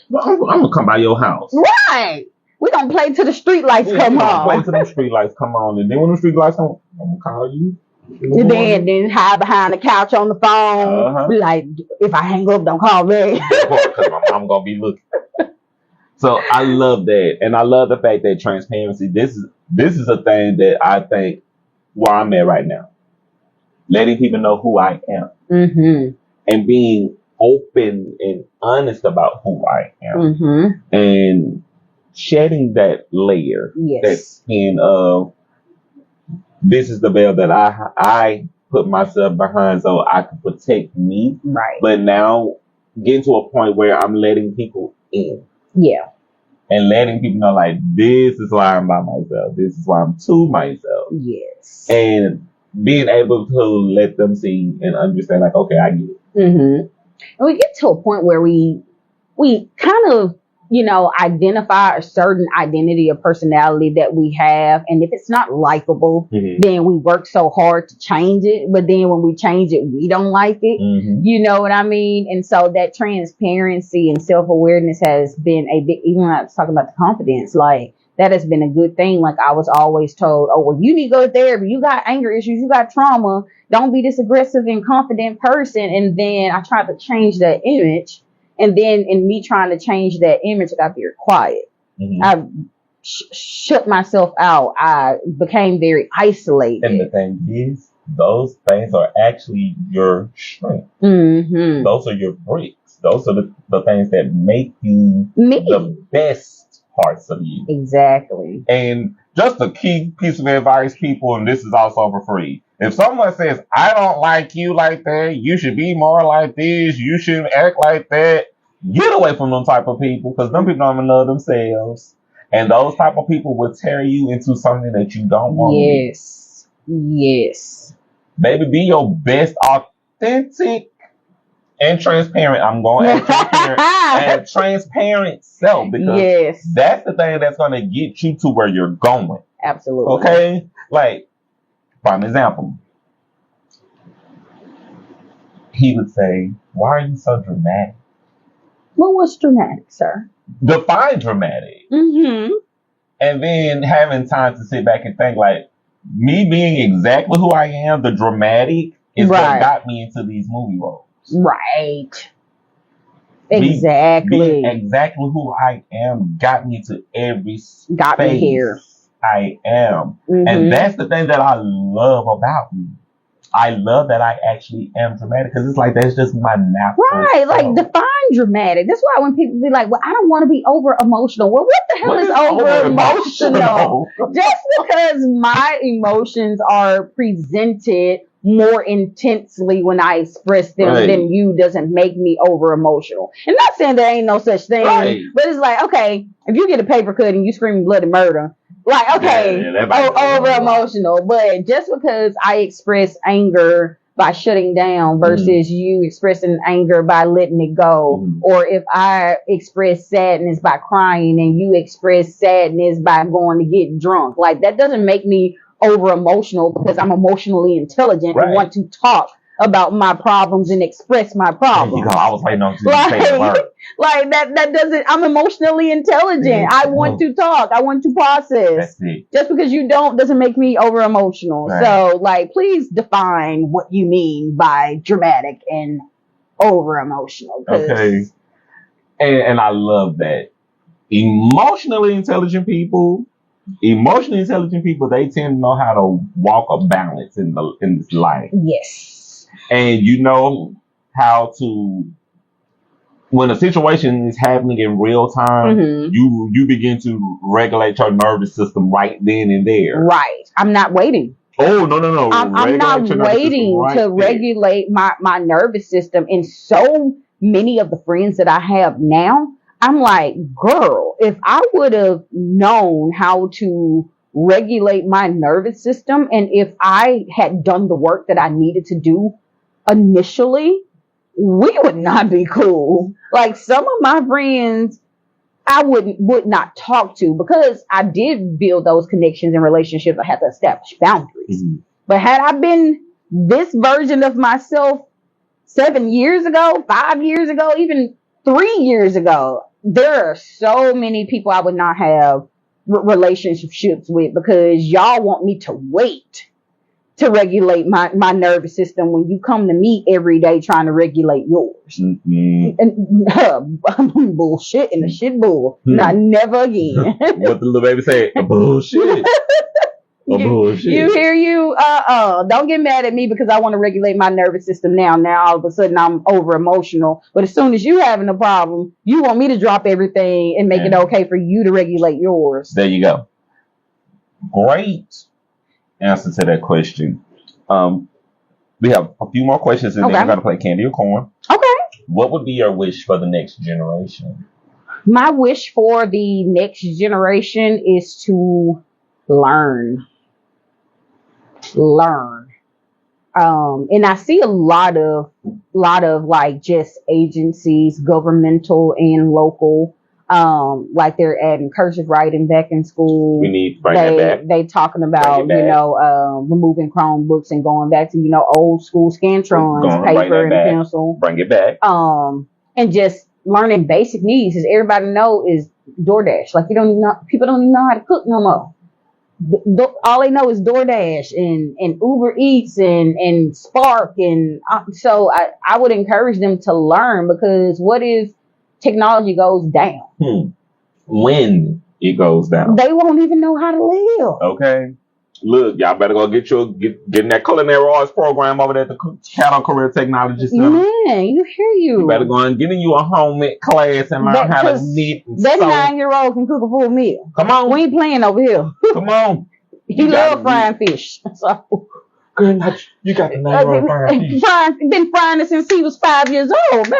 well, I'm gonna come by your house. Right. We don't play till the street lights come on. Play till the street lights come on, and then when the street lights come, I'm gonna call you. Then hide behind the couch on the phone. Be like, if I hang up, don't call me. Because my mom gonna be looking. So I love that, and I love the fact that transparency. This is a thing that I think where I'm at right now. Letting people know who I am, and being open and honest about who I am, and shedding that layer, that skin of this is the veil that I put myself behind so I can protect me. Right. But now getting to a point where I'm letting people in. Yeah. And letting people know, like, this is why I'm by myself. This is why I'm to myself. Yes. And being able to let them see and understand, like, okay, I get it. And we get to a point where we kind of, identify a certain identity or personality that we have. And if it's not likable, then we work so hard to change it. But then when we change it, we don't like it. You know what I mean? And so that transparency and self-awareness has been a big, even when I was talking about the confidence, like that has been a good thing. Like I was always told, oh, well, you need to go to therapy. You got anger issues. You got trauma. Don't be this aggressive and confident person. And then I tried to change that image. And then in me trying to change that image, I got very quiet. I shut myself out. I became very isolated. And the thing is, those things are actually your strength. Those are your bricks. Those are the things that make you the best parts of you. Exactly. And just a key piece of advice, people, and this is also for free. If someone says, I don't like you like that, you should be more like this, you shouldn't act like that, get away from them type of people, because them people don't even love themselves. And those type of people will tear you into something that you don't want to be. Yes. Baby, be your best, authentic, and transparent. I'm going to transparent and transparent self, because that's the thing that's going to get you to where you're going. Absolutely. Okay? Like, for example, he would say, why are you so dramatic? Well, what's dramatic, sir? Define dramatic. And then having time to sit back and think, like, me being exactly who I am, the dramatic is what got me into these movie roles. Right. Exactly. Being exactly who I am got me to every space got me here. I am. And that's the thing that I love about me. I love that I actually am dramatic, because it's like that's just my natural Right, like define dramatic. That's why when people be like, well, I don't want to be over emotional. Well, what the hell is over emotional? Just because my emotions are presented more intensely when I express them than you doesn't make me over emotional. And not saying there ain't no such thing, but it's like, okay, if you get a paper cut and you scream bloody murder, like, okay, over emotional. But just because I express anger by shutting down versus you expressing anger by letting it go, or if I express sadness by crying and you express sadness by going to get drunk, like that doesn't make me over emotional, because I'm emotionally intelligent and want to talk about my problems and express my problems. I was waiting on you to say the word. Like that doesn't, I'm emotionally intelligent. I want to talk. I want to process. Just because you don't doesn't make me over emotional. So like, please define what you mean by dramatic and over emotional. Okay. And I love that. Emotionally intelligent people, they tend to know how to walk a balance in this life. Yes. And you know how to, when a situation is happening in real time, you begin to regulate your nervous system right then and there. Right. I'm not waiting. Oh, no. I'm not waiting to regulate my nervous system. And so many of the friends that I have now, I'm like, girl, if I would have known how to regulate my nervous system, and if I had done the work that I needed to do initially, we would not be cool. Like some of my friends I would not talk to because I did build those connections and relationships. I had to establish boundaries. Mm-hmm. But had I been this version of myself 7 years ago, 5 years ago, even 3 years ago, there are so many people I would not have relationships with because y'all want me to wait to regulate my nervous system when you come to me every day trying to regulate yours. Mm-hmm. And bullshit and the shit bull. Hmm. Not never again. What the little baby say? Bullshit. Bullshit. You hear you? Don't get mad at me because I want to regulate my nervous system now. Now all of a sudden I'm over emotional. But as soon as you having a problem, you want me to drop everything and make it okay for you to regulate yours. There you go. Great answer to that question. We have a few more questions and then we're going to play Candy or Corn. Okay. What would be your wish for the next generation? My wish for the next generation is to learn. And I see a lot of like just agencies, governmental and local, like they're adding cursive writing back in school. We need to bring that back. They talking about, removing Chromebooks and going back to, old school Scantrons, paper and pencil. Bring it back. And just learning basic needs, as everybody know, is DoorDash. Like people don't even know how to cook no more. All they know is DoorDash and Uber Eats and Spark. And so I would encourage them to learn, because what if technology goes down? When it goes down, they won't even know how to live. Okay. Look, y'all better go get in that culinary arts program over there at the Cattle Career Technology Center. Man, you better go and get in you a home ec class and learn how to knit and that 9-year-old can cook a full meal. Come on. We ain't playing over here. Come on. He love frying fish. So girl, you got the 9-year-old frying fish. Been frying it since he was 5 years old, baby.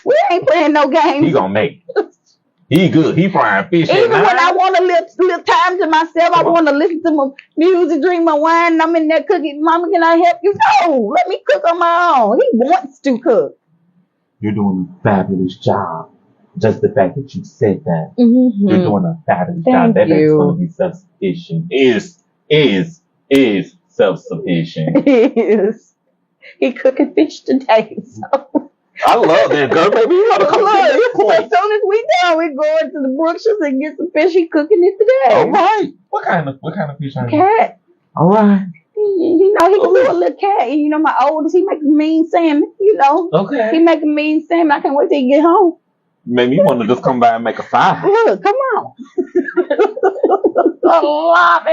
We ain't playing no games. He gonna make it. He good. He frying fish. Even when I want a little time to myself, I want to listen to my music, drink my wine, and I'm in there cooking. Mama, can I help you? No, let me cook on my own. He wants to cook. You're doing a fabulous job. Just the fact that you said that. Mm-hmm. You're doing a fabulous job. That is going to be self-sufficient. Is self-sufficient. Is. He cooking fish today, so... I love that, girl, baby. You gotta come to this point. As soon as we done, we going to the Brookshires and get some fish. He cooking it today. All right. What kind of fish are you? Cat. All right. He can do a little cat. And my oldest, he make a mean salmon. Okay. He make a mean salmon. I can't wait till he get home. Maybe you want to just come by and make a side. Look, come on. I love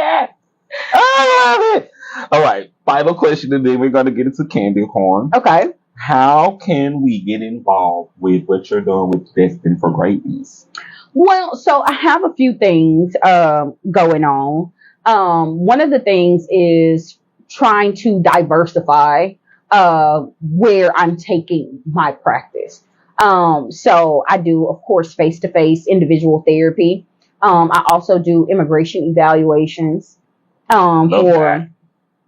it. All right. Final question, and then we're going to get into Candy or Corn. Okay. How can we get involved with what you're doing with Destined for Greatness? Well, so I have a few things going on. One of the things is trying to diversify where I'm taking my practice. So I do, of course, face-to-face individual therapy. I also do immigration evaluations for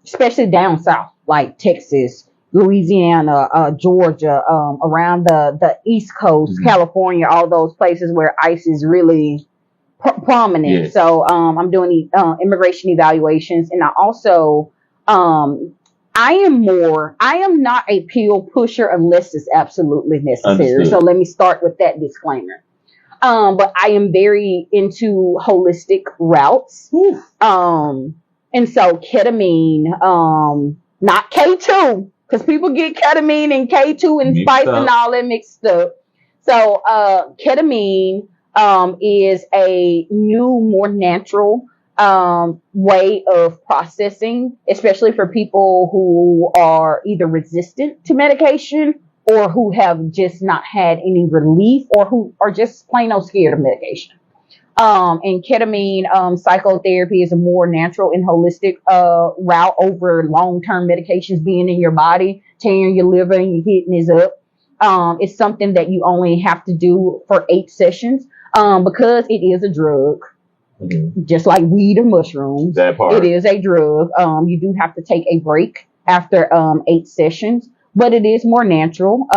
especially down south, like Texas, Louisiana, Georgia, around the East Coast, mm-hmm. California, all those places where ICE is really prominent. Yes. So I'm doing immigration evaluations, and I also I am not a pill pusher unless it's absolutely necessary. Understood. So let me start with that disclaimer. But I am very into holistic routes. And so ketamine, not K2. Because people get ketamine and K2 and spice and all that mixed up. So ketamine is a new, more natural way of processing, especially for people who are either resistant to medication or who have just not had any relief or who are just plain old scared of medication. And ketamine psychotherapy is a more natural and holistic route over long-term medications being in your body, tearing your liver and your kidneys up. It's something that you only have to do for 8 sessions because it is a drug, mm-hmm. just like weed or mushrooms. That part. It is a drug. You do have to take a break after 8 sessions. but it is more natural.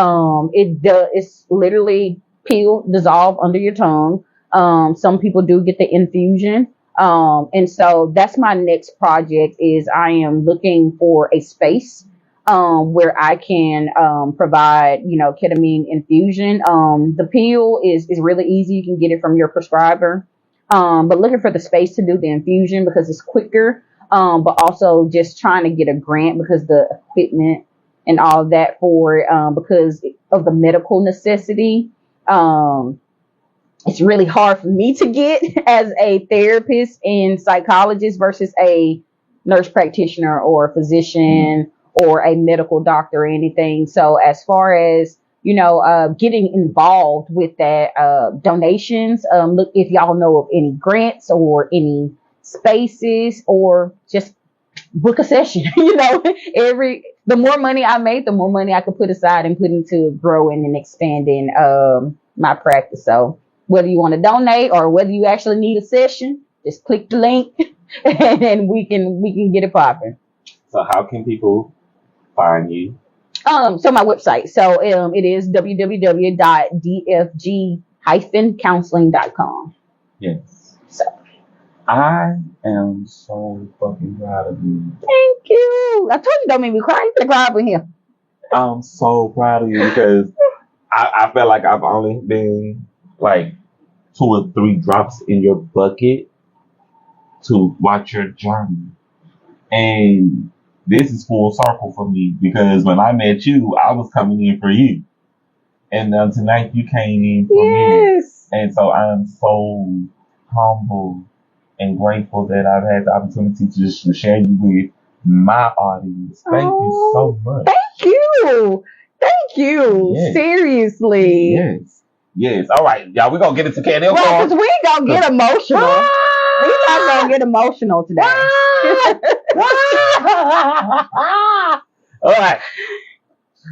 It's literally peel, dissolve under your tongue. Some people do get the infusion. And so that's my next project is I am looking for a space where I can provide, ketamine infusion. The peel is really easy. You can get it from your prescriber. But looking for the space to do the infusion because it's quicker. But also just trying to get a grant because the equipment and all of that for because of the medical necessity. It's really hard for me to get as a therapist and psychologist versus a nurse practitioner or a physician or a medical doctor or anything. So as far as, getting involved with that, donations, look, if y'all know of any grants or any spaces or just book a session, the more money I make, the more money I could put aside and put into growing and expanding, my practice. So whether you want to donate or whether you actually need a session, just click the link and we can get it popping. So how can people find you? So my website. So it is www.dfg-counseling.com. Yes. So I am so fucking proud of you. thank you. I told you don't make me cry. You can cry up in here. I'm so proud of you because I felt like I've only been like 2 or 3 drops in your bucket to watch your journey. And this is full circle for me because when I met you, I was coming in for you. And tonight you came in for me. And so I'm so humble and grateful that I've had the opportunity to just share you with my audience. Thank you so much. Thank you. Thank you. Yes. Seriously. Yes. Yes. All right, y'all. We're going to get into Candy. Right, because we ain't going to get emotional. We're not going to get emotional today. All right.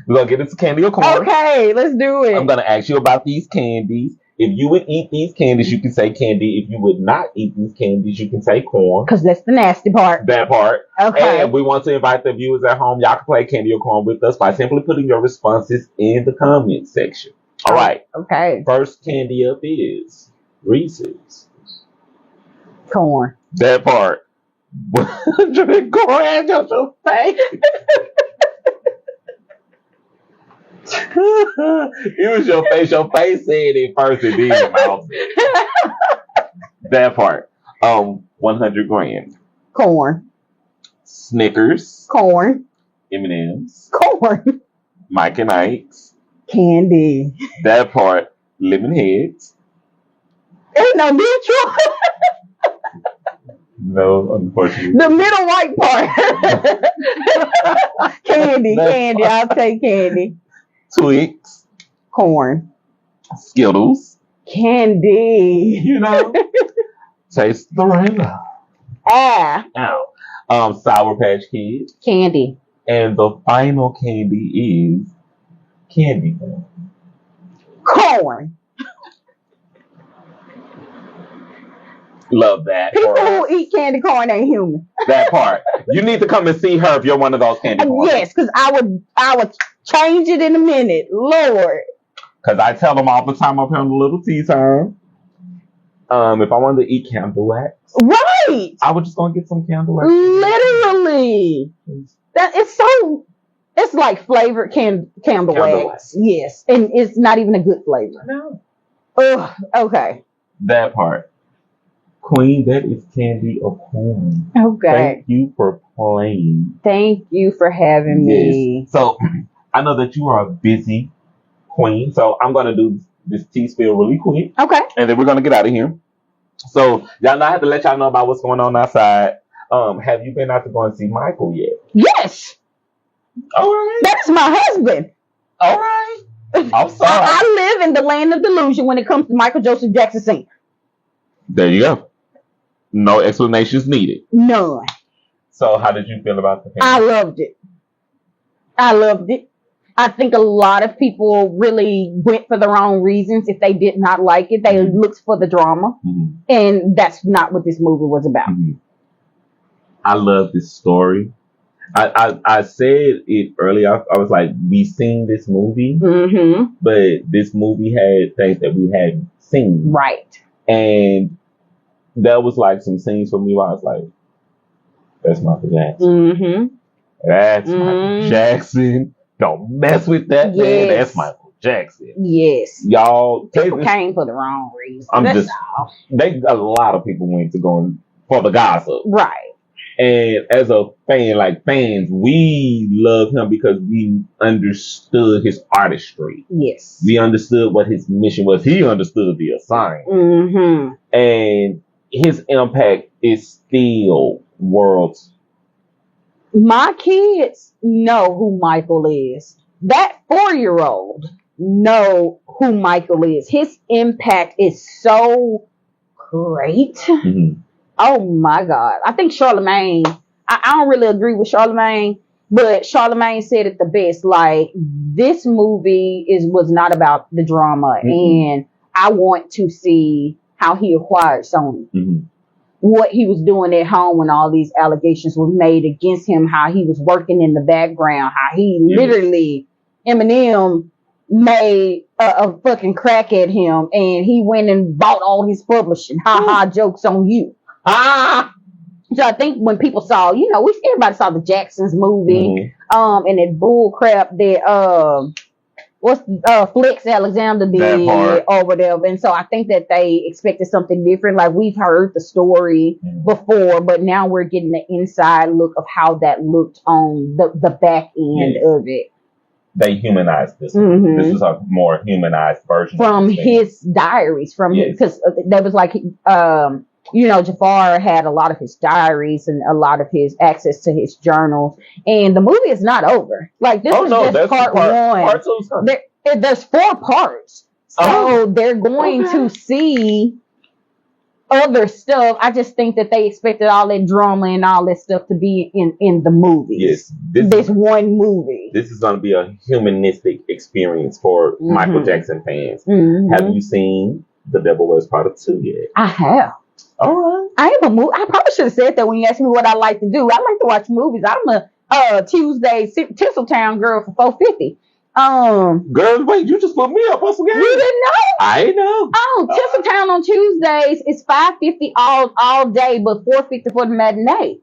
We're going to get into candy or corn. Okay, let's do it. I'm going to ask you about these candies. If you would eat these candies, you can say candy. If you would not eat these candies, you can say corn. Because that's the nasty part. That part. Okay. And we want to invite the viewers at home. Y'all can play candy or corn with us by simply putting your responses in the comment section. All right. Okay. First candy up is Reese's. Corn. That part. 100 grand on your face. It was your face. Your face said it first and then your mouth said it. That part. 100 grand. Corn. Snickers. Corn. M&M's. Corn. Mike and Ike's. Candy. That part. Lemon Heads. Ain't no neutral. No, unfortunately. The middle white part. Candy. I'll take candy. Twix. Corn. Skittles. Candy. Taste the rainbow. Ow. Sour Patch Kids. Candy. And the final candy is candy corn. Corn. Love that. People who eat candy corn ain't human. That part. You need to come and see her if you're one of those candy corn. Yes, because I would change it in a minute. Lord. Because I tell them all the time up here on the Little Tea Time. If I wanted to eat candle wax. Right. I was just going to get some candle wax. Literally. It's like flavored candle wax. Yes. And it's not even a good flavor. No. Ugh. Okay. That part. Queen, that is candy or corn. Okay. Thank you for playing. Thank you for having me. Yes. So, I know that you are a busy queen, so I'm going to do this tea spill really quick. Okay. And then we're going to get out of here. So, y'all know I have to let y'all know about what's going on outside. Have you been out to go and see Michael yet? Yes. All right. That's my husband. All right. I'm sorry. I live in the land of delusion when it comes to Michael Joseph Jackson Sr. There you go. No explanations needed. None. So how did you feel about the film? I loved it. I think a lot of people really went for the wrong reasons. If they did not like it, they looked for the drama. Mm-hmm. And that's not what this movie was about. Mm-hmm. I love this story. I said it earlier. I was like, we seen this movie, Mm-hmm. but this movie had things that we hadn't seen. Right. And that was like some scenes for me where I was like, that's Michael Jackson. Mm-hmm. That's Michael Jackson. Don't mess with that man. That's Michael Jackson. Yes. Y'all, people came for the wrong reason. A lot of people went to going for the gossip. Right. And as a fan, like fans, we love him because we understood his artistry. Yes. We understood what his mission was. He understood the assignment. Mm-hmm. And his impact is still worlds. My kids know who Michael is. That 4-year-old know who Michael is. His impact is so great. Mm-hmm. Oh my God. I think Charlemagne, I don't really agree with Charlemagne, but Charlemagne said it the best. Like, this movie was not about the drama, and I want to see how he acquired Sony. Mm-hmm. What he was doing at home when all these allegations were made against him, how he was working in the background, how he literally, Eminem made a fucking crack at him, and he went and bought all his publishing. Ha ha, joke's on you. So I think when people saw, everybody saw the Jacksons movie, and that bull crap that Flex Alexander did or whatever, and so I think that they expected something different. Like, we've heard the story before, but now we're getting the inside look of how that looked on the back end of it. They humanized this. Mm-hmm. This is a more humanized version from his diaries. Because there was like, Jafar had a lot of his diaries and a lot of his access to his journals. And the movie is not over. Like, this is just part one. Part two. There's 4 parts. So they're going to see other stuff. I just think that they expected all that drama and all that stuff to be in the movie. Yes. This one movie. This is going to be a humanistic experience for Michael Jackson fans. Mm-hmm. Have you seen The Devil Wears Prada 2 yet? I have. All right. I probably should have said that when you asked me what I like to do. I like to watch movies. I'm a Tuesday Tinseltown girl for $4.50. Girl, wait, you just put me up on some games. You didn't know? I know. Oh, Tinseltown on Tuesdays is $5.50 all day, but $4.50 for the matinee.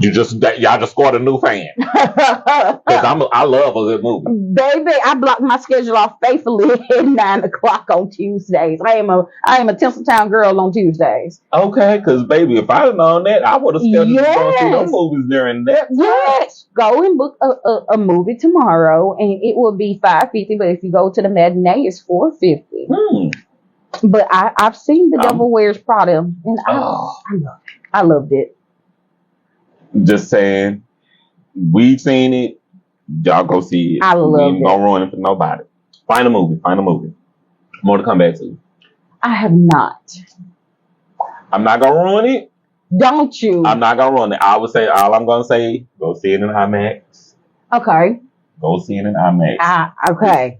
Y'all just scored a new fan. Because I love a good movie. Baby, I block my schedule off faithfully at 9 o'clock on Tuesdays. I am a Tinseltown girl on Tuesdays. Okay, because baby, if I'd known that, I would have scheduled to go see those movies during that time. Yes, go and book a movie tomorrow, and it will be $5.50. But if you go to the matinee, it's $4.50. But I've seen The Devil Wears Prada, and I loved it. Just saying, we've seen it. Y'all go see it. I love it. We ain't gonna ruin it for nobody. Find a movie. More to come back to. I have not. I'm not gonna ruin it. Don't you? I'm not gonna ruin it. All I'm gonna say, go see it in IMAX. Okay. Go see it in IMAX. Okay.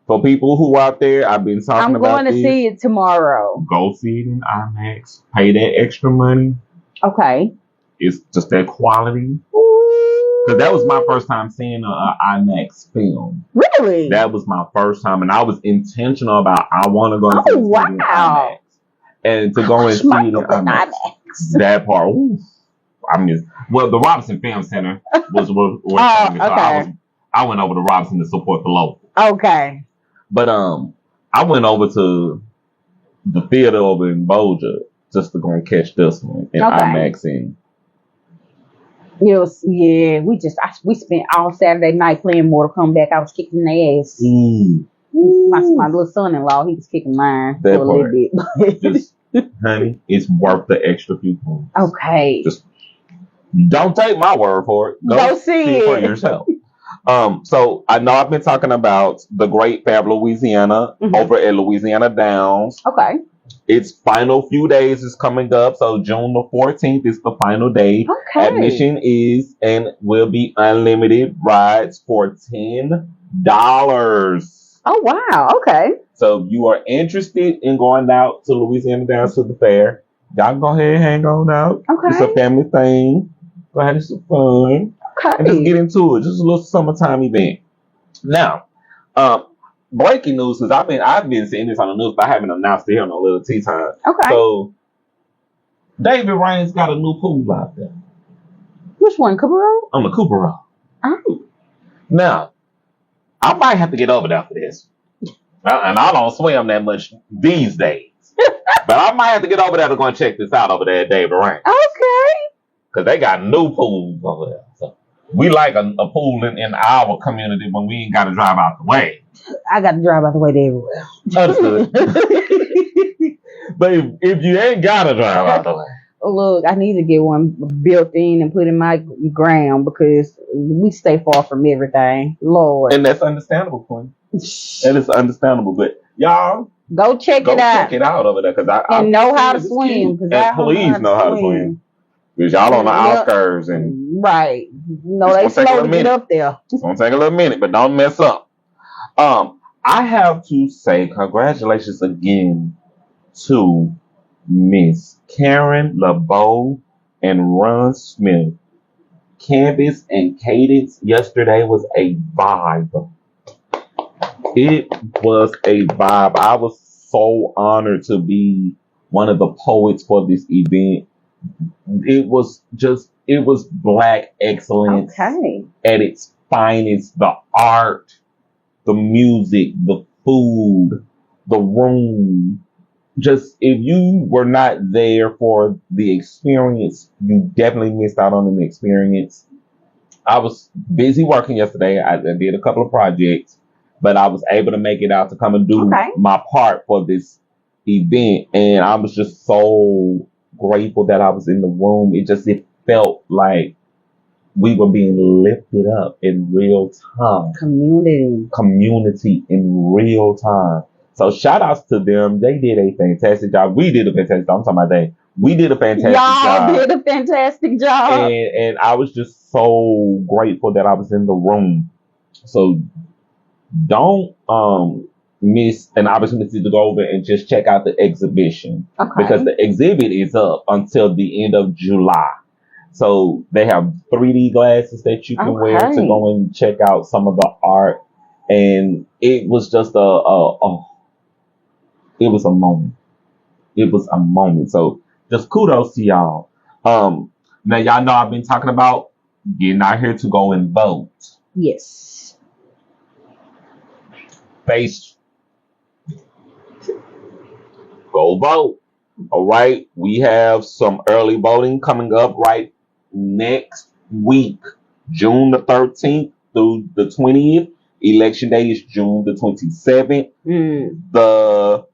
For people who out there, I've been talking about I'm going to see it tomorrow. Go see it in IMAX. Pay that extra money. Okay. It's just that quality. Because that was my first time seeing an IMAX film. Really? That was my first time. And I was intentional about, I want to go and see it in IMAX. And to go and see it in IMAX. That part. Ooh, the Robinson Film Center was okay. So I went over to Robinson to support the local. Okay. But I went over to the theater over in Boja just to go and catch this one in IMAX. And we spent all Saturday night playing Mortal Kombat. I was kicking their ass. My little son-in-law, he was kicking mine for a little bit. Just, honey, it's worth the extra few points. Okay. Just don't take my word for it. Go see it for yourself. So I know I've been talking about the Great Fair of Louisiana over at Louisiana Downs. Okay. Its final few days is coming up. So June the 14th is the final day. Okay. Admission is and will be unlimited rides for $10. Oh, wow. Okay. So if you are interested in going out to Louisiana Downs to the fair, y'all go ahead and hang on out. Okay. It's a family thing. We're having some fun. And just get into it. Just a little summertime event. Now, breaking news, because I've been seeing this on the news, but I haven't announced it here on a little tea time. Okay. So David Rain's got a new pool out there. Which one, Cooper Road? On the Cooper Road. Oh. Now, I might have to get over there for this. And I don't swim that much these days. But I might have to get over there to go and check this out over there at David Rain. Okay. Because they got new pools over there. So we like a pool in our community when we ain't got to drive out the way. I got to drive out the way to everywhere. Understood. But if you ain't got to drive out the way. Look, I need to get one built in and put in my ground because we stay far from everything. Lord. And that's understandable, Quinn. That is understandable. But y'all, go check it out. Check it out over there. And know how to swim. And please know how to swim. Because y'all on the outskirts. And right. No, they slow to get up there. It's going to take a little minute, but don't mess up. I have to say congratulations again to Miss Karen LeBeau and Ron Smith. Canvas and Cadence yesterday was a vibe. It was a vibe. I was so honored to be one of the poets for this event. It was Black excellence at its finest. The art, the music, the food, the room. Just, if you were not there for the experience, you definitely missed out on the experience. I was busy working yesterday. I did a couple of projects, but I was able to make it out to come and do my part for this event. And I was just so grateful that I was in the room. It felt like we were being lifted up in real time. Community in real time. So shout outs to them. They did a fantastic job. We did a fantastic job. I'm talking about they. We did a fantastic job. Y'all did a fantastic job. And I was just so grateful that I was in the room. So don't miss an opportunity to go over and just check out the exhibition. Because the exhibit is up until the end of July. So they have 3D glasses that you can wear to go and check out some of the art. And it was just it was a moment. It was a moment. So just kudos to y'all. Now y'all know I've been talking about getting out here to go and vote. Yes. Go vote. All right. We have some early voting coming up right next week, June the 13th through the 20th. Election day is June the 27th. The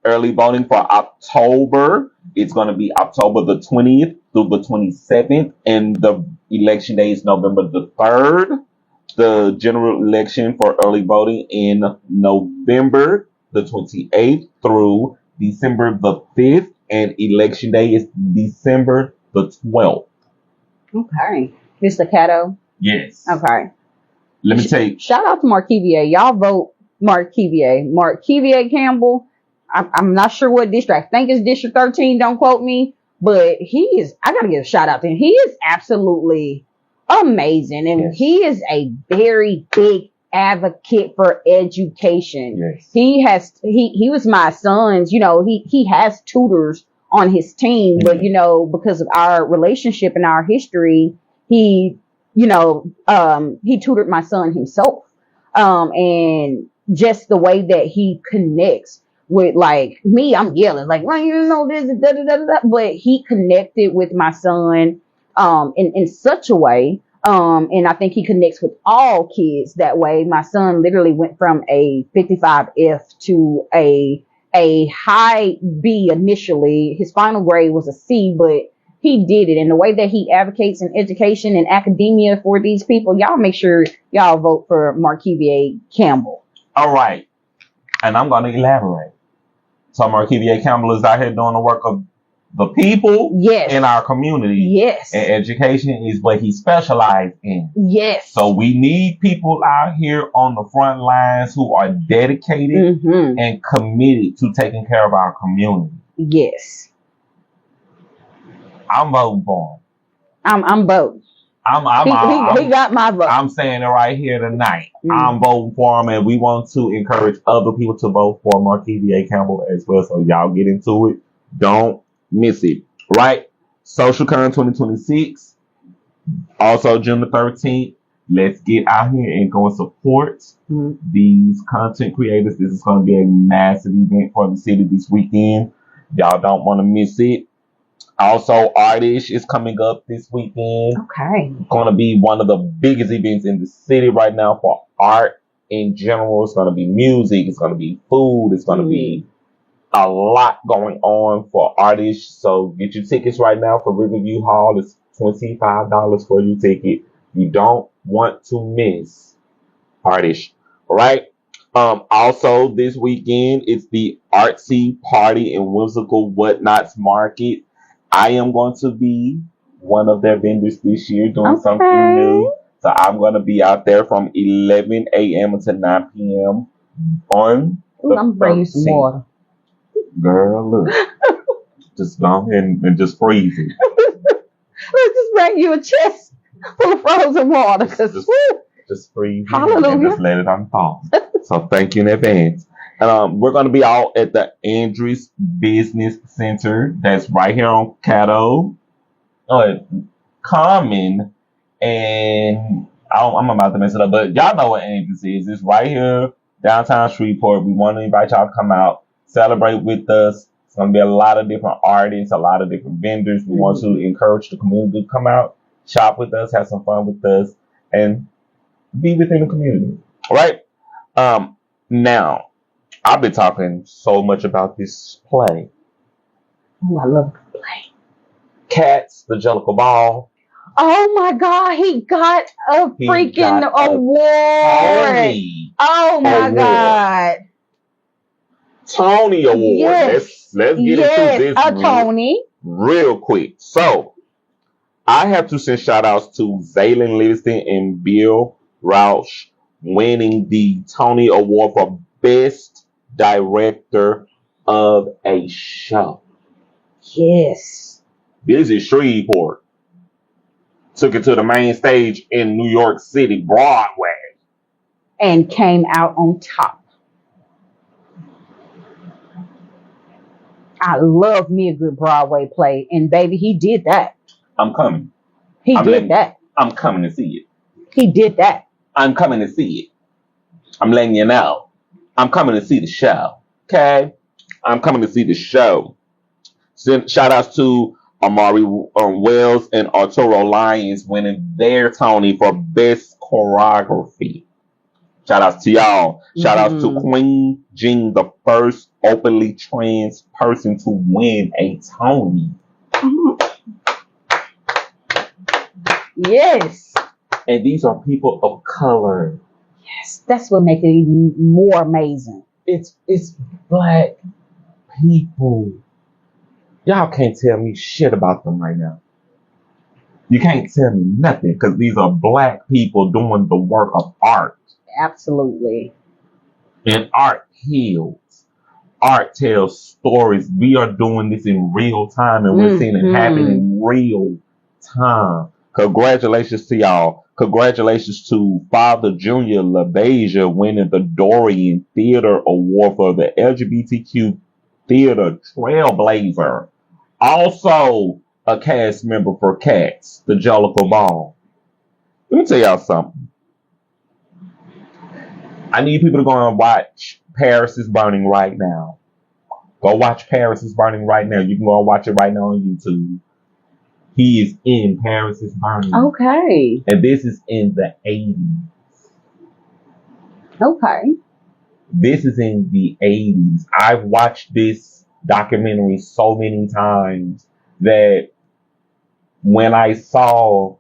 early voting for October, it's going to be October the 20th through the 27th. And the election day is November the 3rd. The general election for early voting in November the 28th through December the 5th. And election day is December the 12th. Okay. Mr. Cato? Yes. Okay. Let me tell you. Shout out to Mark Kevier. Y'all vote Mark Kevier. Mark Kevier Campbell. I'm not sure what district. I think it's District 13. Don't quote me. But I got to give a shout out to him. He is absolutely amazing. And he is a very big advocate for education. Yes. He was my son's, he has tutors on his team, but, because of our relationship and our history, he tutored my son himself. And just the way that he connects with like me, I'm yelling like, well, this, da, da, da, da, but he connected with my son, in such a way. And I think he connects with all kids that way. My son literally went from a 55F to a high B initially. His final grade was a C, but he did it. And the way that he advocates in education and academia for these people, y'all make sure y'all vote for Markevier Campbell. All right. And I'm going to elaborate. So Markevier Campbell is out here doing the work of the people in our community. Yes. And education is what he specialized in. Yes. So we need people out here on the front lines who are dedicated and committed to taking care of our community. Yes. I'm voting for him. I'm voting. He got my vote. I'm saying it right here tonight. Mm. I'm voting for him, and we want to encourage other people to vote for Marquis V.A. Campbell as well. So y'all get into it. Don't miss it. Right? Social Con 2026. Also June the 13th. Let's get out here and go and support these content creators. This is going to be a massive event for the city this weekend. Y'all don't want to miss it. Also, Artish is coming up this weekend. Okay. It's going to be one of the biggest events in the city right now for art in general. It's going to be music. It's going to be food. It's going to be a lot going on for Artish. So get your tickets right now for Riverview Hall. It's $25 for your ticket. You don't want to miss Artish. All right. Also this weekend, it's the Artsy Party and Whimsical Whatnots Market. I am going to be one of their vendors this year doing something new. So I'm going to be out there from 11 a.m. to 9 p.m. on I'm bringing you some water. Girl, look. Just go ahead and just freeze it. Let's just bring you a chest full of frozen water. Just freeze it and just let it unthaw. So thank you in advance. We're going to be out at the Andrews Business Center. That's right here on Caddo. Common. And I'm about to mess it up, but y'all know what Andrews is. It's right here, downtown Shreveport. We want to invite y'all to come out, celebrate with us. It's going to be a lot of different artists, a lot of different vendors. We want to encourage the community to come out, shop with us, have some fun with us, and be within the community. All right? Now, I've been talking so much about this play. Oh, I love the play. Cats, the Jellicle Ball. Oh my God, he got a freaking award. Oh my God. Tony Award. Yes. Let's get into this a Tony. Real quick. So, I have to send shout outs to Zaylin Livingston and Bill Rausch winning the Tony Award for Best Director of a Show. Yes. This is Shreveport. Took it to the main stage in New York City, Broadway. And came out on top. I love me a good Broadway play. And baby, he did that. I'm coming. He did that. I'm coming to see it. He did that. I'm coming to see it. I'm letting you know. I'm coming to see the show. Okay? I'm coming to see the show. Shout outs to Amari Wells and Arturo Lyons winning their Tony for Best Choreography. Shout outs to y'all. Shout outs to Queen Jean, the first openly trans person to win a Tony. Yes. And these are people of color. Yes, that's what makes it even more amazing. It's black people. Y'all can't tell me shit about them right now. You can't tell me nothing because these are black people doing the work of art. Absolutely. And art heals. Art tells stories. We are doing this in real time and we're seeing it happen in real time. Congratulations to y'all. Congratulations to Father Junior LaBeija winning the Dorian Theater Award for the LGBTQ Theater Trailblazer. Also a cast member for Cats, the Jellicle Ball. Let me tell y'all something. I need people to go and watch Paris is Burning right now. Go watch Paris is Burning right now. You can go and watch it right now on YouTube. He is in Paris is Burning. Okay. And this is in the 80s. Okay. This is in the 80s. I've watched this documentary so many times that when I saw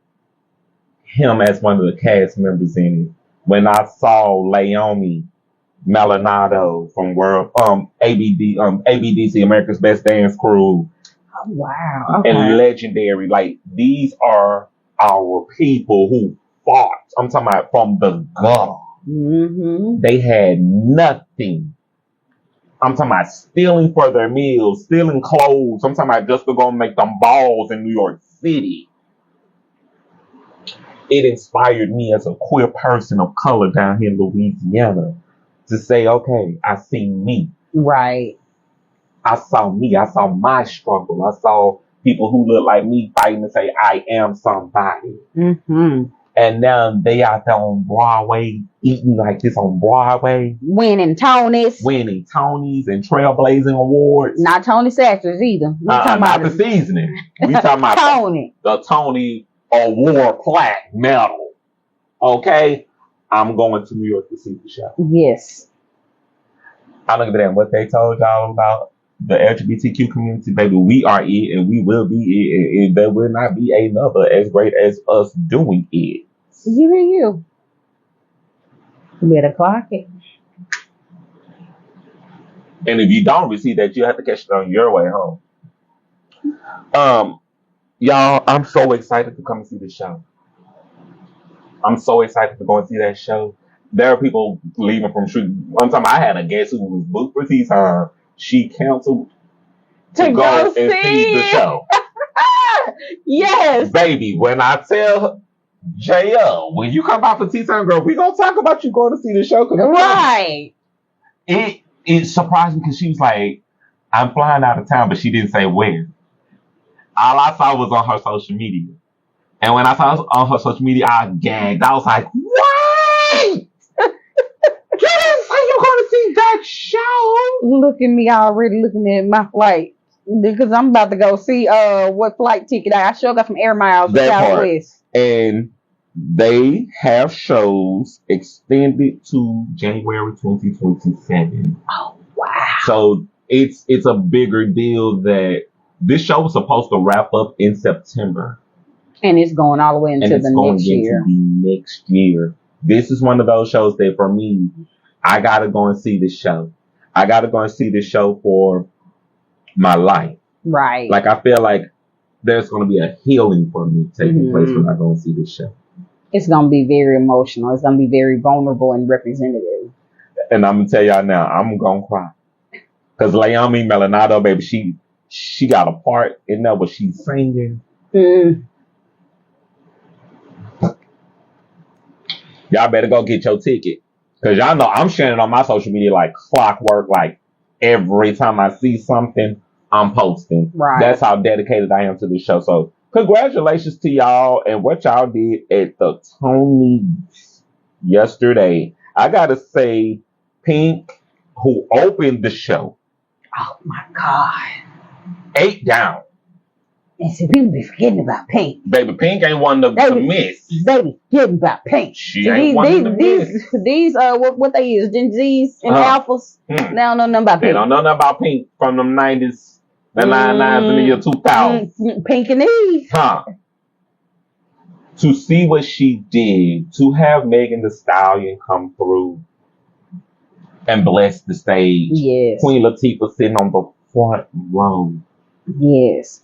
him as one of the cast members in it, when I saw Leomi Maldonado from ABDC, America's Best Dance Crew, oh, wow, okay. And Legendary, like these are our people who fought. I'm talking about from the gutter. They had nothing. I'm talking about stealing for their meals, stealing clothes. I'm talking about just to go and make them balls in New York City. it inspired me as a queer person of color down here in Louisiana to say, okay, I see me. Right. I saw me. I saw my struggle. I saw people who look like me fighting to say, I am somebody. Mm-hmm. And now they out there on Broadway, eating like this on Broadway. Winning Tonys and trailblazing awards. Not Tony Satchers either. We talking not about the seasoning. We talking about Tony. The Tony Award plaque medal. Okay? I'm going to New York to see the show. Yes. I look at that and what they told y'all about the LGBTQ community, baby. We are it and we will be it. And there will not be another as great as us doing it. You better clock it. And if you don't receive that, you have to catch it on your way home. Y'all, I'm so excited to come and see the show. I'm so excited to go and see that show. There are people leaving from street. One time I had a guest who was booked for tea time. She canceled to go and see the show. Yes. Baby, when I tell JL, when you come out for tea time, girl, we gonna talk about you going to see the show. Right. It surprised me because she was like, I'm flying out of town, but she didn't say where. All I saw was on her social media. And when I saw it on her social media, I gagged. I was like, wait! You didn't say you're going to see that show. Look at me already looking at my flight. Because I'm about to go see what flight ticket I sure got from Air Miles to Southwest. And they have shows extended to January 2027. Oh, wow. So it's a bigger deal that this show was supposed to wrap up in September. And it's going all the way into the next year. This is one of those shows that for me, I got to go and see this show. I got to go and see this show for my life. Right. Like, I feel like there's going to be a healing for me taking place when I go and see this show. It's going to be very emotional. It's going to be very vulnerable and representative. And I'm going to tell y'all now, I'm going to cry. Because Leomi Melanado, baby, she got a part in there where she's singing. Y'all better go get your ticket. Because y'all know I'm sharing it on my social media like clockwork. Like every time I see something, I'm posting. Right. That's how dedicated I am to this show. So congratulations to y'all and what y'all did at the Tonys yesterday. I got to say, Pink, who opened the show. Oh, my God. 8 down. And see, people be forgetting about Pink. Baby, Pink ain't one to miss. They be forgetting about Pink. She ain't one to miss. These what they is, Gen Zs and Alphas. They don't know nothing about Pink. They don't know nothing about Pink from them 90s, the 99s, in the year 2000. Pink and Eve. To see what she did, to have Megan Thee Stallion come through and bless the stage. Yes. Queen Latifah sitting on the front row. Yes.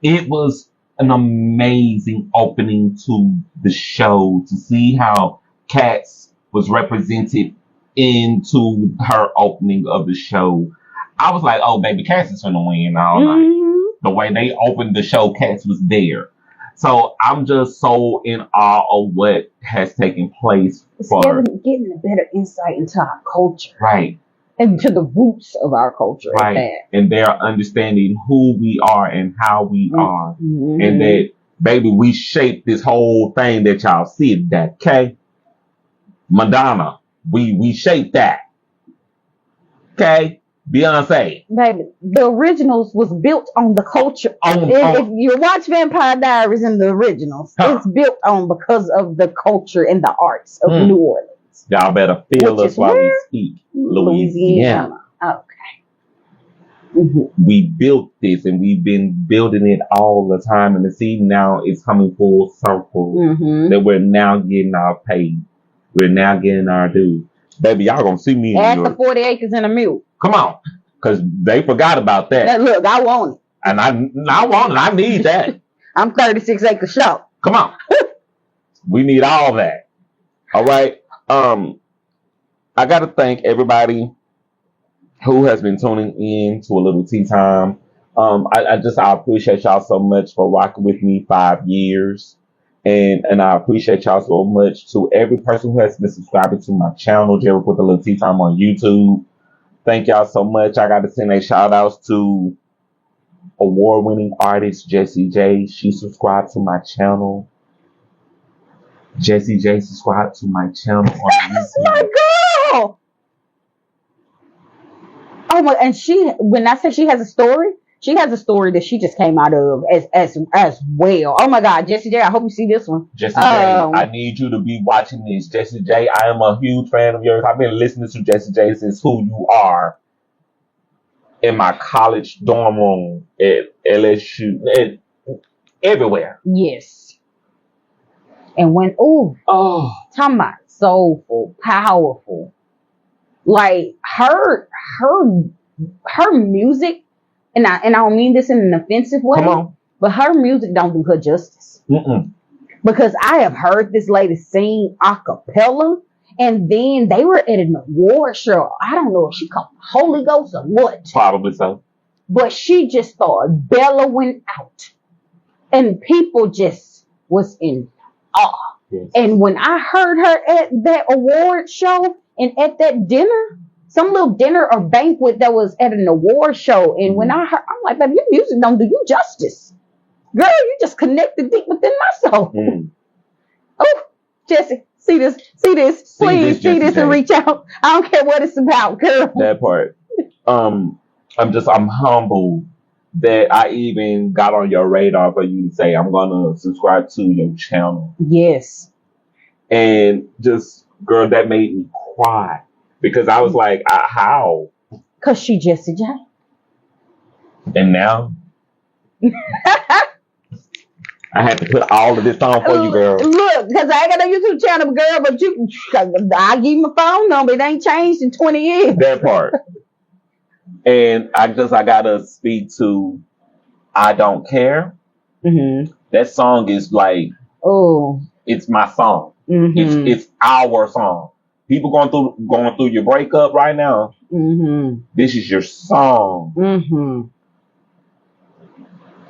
It was an amazing opening to the show to see how Cats was represented into her opening of the show. I was like, oh, baby, Cats is gonna win all night. The way they opened the show, Cats was there. So I'm just so in awe of what has taken place for getting a better insight into our culture. Right. And to the roots of our culture. Right. And they're understanding who we are and how we are. And that, baby, we shaped this whole thing that y'all see that, okay? Madonna, we shaped that. Okay? Beyonce. Baby, the originals was built on the culture. If you watch Vampire Diaries in the originals, it's built on because of the culture and the arts of New Orleans. Y'all better feel us while we speak. Louisiana. Okay. We built this and we've been building it all the time. And to see now it's coming full circle that we're now getting our pay. We're now getting our due. Baby, y'all gonna see me in Add New York. the 40 acres and a mule. Come on. Because they forgot about that. Now, look, I want it. And I want it. I need that. I'm 36 acres short. Come on. We need all that. All right. I got to thank everybody who has been tuning in to a little tea time. I appreciate y'all so much for rocking with me 5 years. And I appreciate y'all so much. To every person who has been subscribing to my channel, Jerrick with a little tea time on YouTube. Thank y'all so much. I got to send a shout outs to award-winning artist Jessie J. She subscribed to my channel. Jessie J subscribed to my channel on That's YouTube. my girl. Oh my! And when I say she has a story that she just came out of as well. Oh my God, Jessie J! I hope you see this one. Jessie J, I need you to be watching this. Jessie J, I am a huge fan of yours. I've been listening to Jessie J since Who You Are in my college dorm room at LSU, everywhere. Yes. And when talking about soulful, powerful, like her music, and I don't mean this in an offensive way. Come on. But her music don't do her justice. Mm-mm. Because I have heard this lady sing a cappella, and then they were at an award show. I don't know if she called the Holy Ghost or what. Probably so. But she just started bellowing out. And people just was in awe. Yes. And when I heard her at that award show and at that dinner, some little dinner or banquet that was at an award show, and when I heard, I'm like, baby, your music don't do you justice. Girl, you just connected deep within my soul. Oh, Jessie, see this. Please see this and reach out. I don't care what it's about, girl. That part. I'm humbled that I even got on your radar for you to say I'm gonna subscribe to your channel. Yes. And just, girl, that made me cry because I was like, how? Cause she Jessie J. And now I had to put all of this on for you, girl. Look, because I ain't got no YouTube channel, girl, but I give you my phone number. It ain't changed in 20 years. That part. And I gotta speak to I Don't Care. Mm-hmm. That song is like, it's my song. Mm-hmm. It's our song. People going through your breakup right now. Mm-hmm. This is your song. Mm-hmm.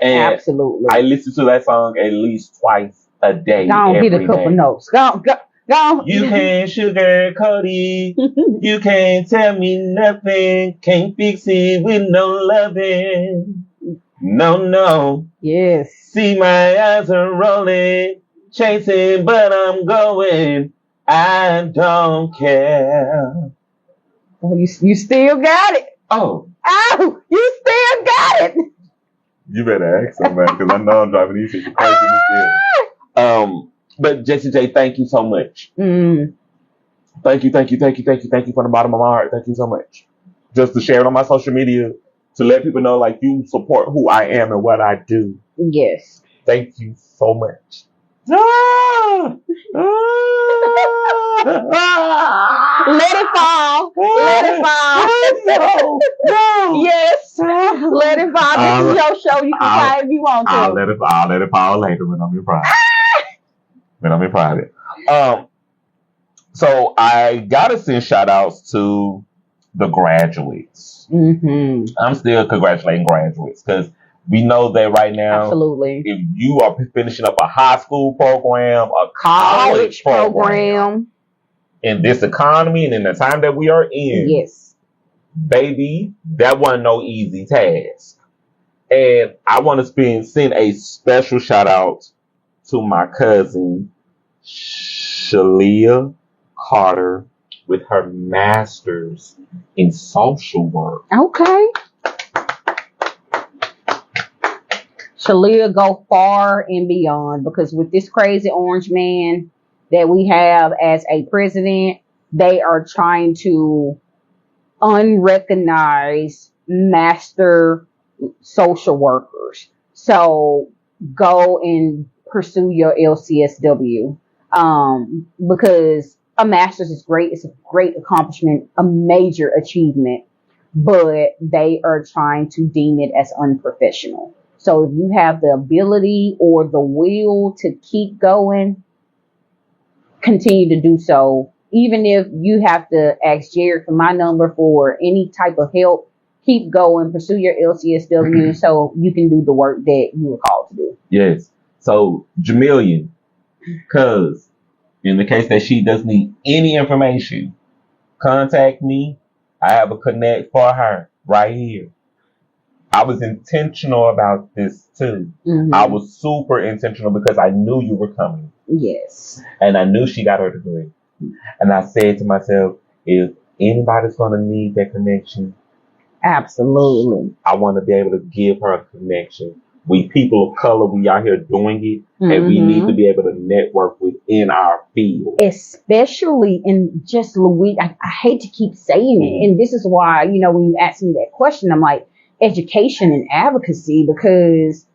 And absolutely. I listen to that song at least twice a day. Go on, hit a couple notes. Go. You can't sugarcoat it. You can't tell me nothing. Can't fix it with no loving. No. Yes. See, my eyes are rolling, chasing, but I'm going. I don't care. Oh, you still got it. Oh, you still got it. You better ask somebody because I know I'm driving these people crazy in this. But Jessie J, thank you so much. Thank you from the bottom of my heart. Thank you so much. Just to share it on my social media, to let people know like you support who I am and what I do. Yes. Thank you so much. Let it fall. No. Yes. Let it fall. This is your show. You can cry if you want to. I'll let it fall later when I'm in private. So I gotta send shout outs to the graduates. Mm-hmm. I'm still congratulating graduates because we know that right now, absolutely, if you are finishing up a high school program, a college program, in this economy and in the time that we are in, yes, baby, that wasn't no easy task. And I want to send a special shout out to my cousin, Shalia Carter, with her master's in social work. Okay. Shalia go far and beyond because with this crazy orange man that we have as a president, they are trying to unrecognize master social workers. So go and pursue your LCSW because a master's is great. It's a great accomplishment, a major achievement, but they are trying to deem it as unprofessional. So if you have the ability or the will to keep going, continue to do so. Even if you have to ask Jerrick for my number for any type of help, keep going, pursue your LCSW so you can do the work that you were called to do. Yes. So, Jamillion, Because in the case that she does need any information, contact me. I have a connect for her right here. I was intentional about this too. Mm-hmm. I was super intentional because I knew you were coming. Yes. And I knew she got her degree. And I said to myself, if anybody's going to need that connection, absolutely, I want to be able to give her a connection. We people of color, we out here doing it, and we need to be able to network within our field. Especially in just Louisiana. I hate to keep saying it, and this is why, when you ask me that question, I'm like, education and advocacy, because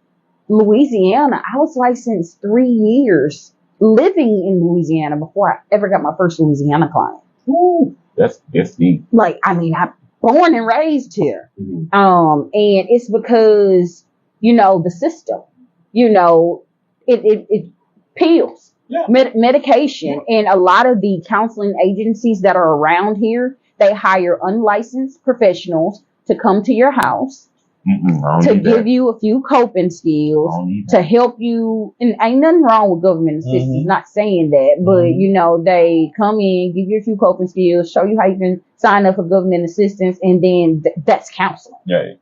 Louisiana, I was licensed 3 years living in Louisiana before I ever got my first Louisiana client. Ooh, that's deep. I'm born and raised here. Mm-hmm. And it's because, the system, it pills, medication, and a lot of the counseling agencies that are around here, they hire unlicensed professionals to come to your house, to give you a few coping skills, to help you. And ain't nothing wrong with government assistance, not saying that, but they come in, give you a few coping skills, show you how you can sign up for government assistance, and then that's counseling. Yeah.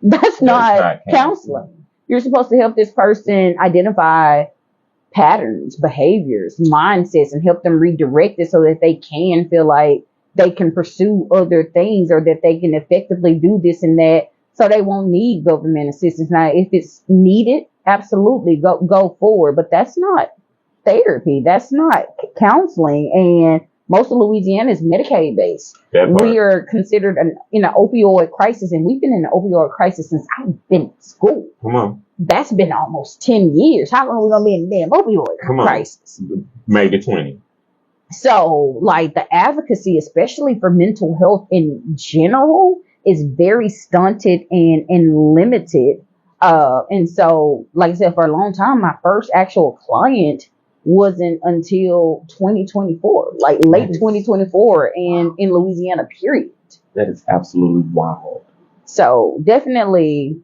That's not counseling. You're supposed to help this person identify patterns, behaviors, mindsets, and help them redirect it so that they can feel like they can pursue other things, or that they can effectively do this and that, so they won't need government assistance. Now, if it's needed, absolutely go forward. But that's not therapy. That's not counseling. And most of Louisiana is Medicaid based. We are considered in an opioid crisis, and we've been in an opioid crisis since I've been in school. Come on. That's been almost 10 years. How long are we going to be in the damn opioid crisis? Maybe 20. So, the advocacy, especially for mental health in general, is very stunted and limited. And so, like I said, for a long time, my first actual client wasn't until 2024, late 2024, and in Louisiana, period. That is absolutely wild. So definitely,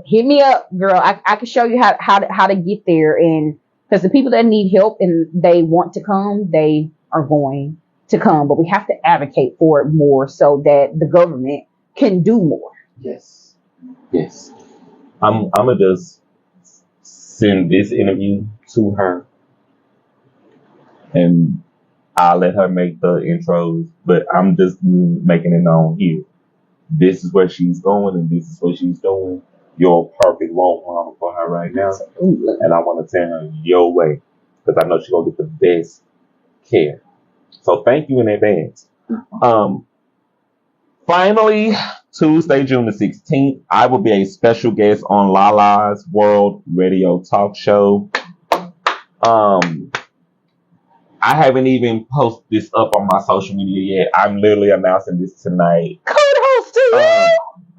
hit me up, girl. I can show you how to get there, and because the people that need help and they want to come, they are going to come, but we have to advocate for it more so that the government can do more. Yes. I'm gonna just send this interview to her, and I'll let her make the intros, but I'm just making it known here. This is where she's going, and this is what she's doing. You're a perfect role model for her right now. Absolutely. And I want to send her your way, because I know she's going to get the best care. So thank you in advance. Finally, Tuesday, June the 16th, I will be a special guest on Lala's World Radio Talk Show. I haven't even posted this up on my social media yet. I'm literally announcing this tonight. Kudos to you!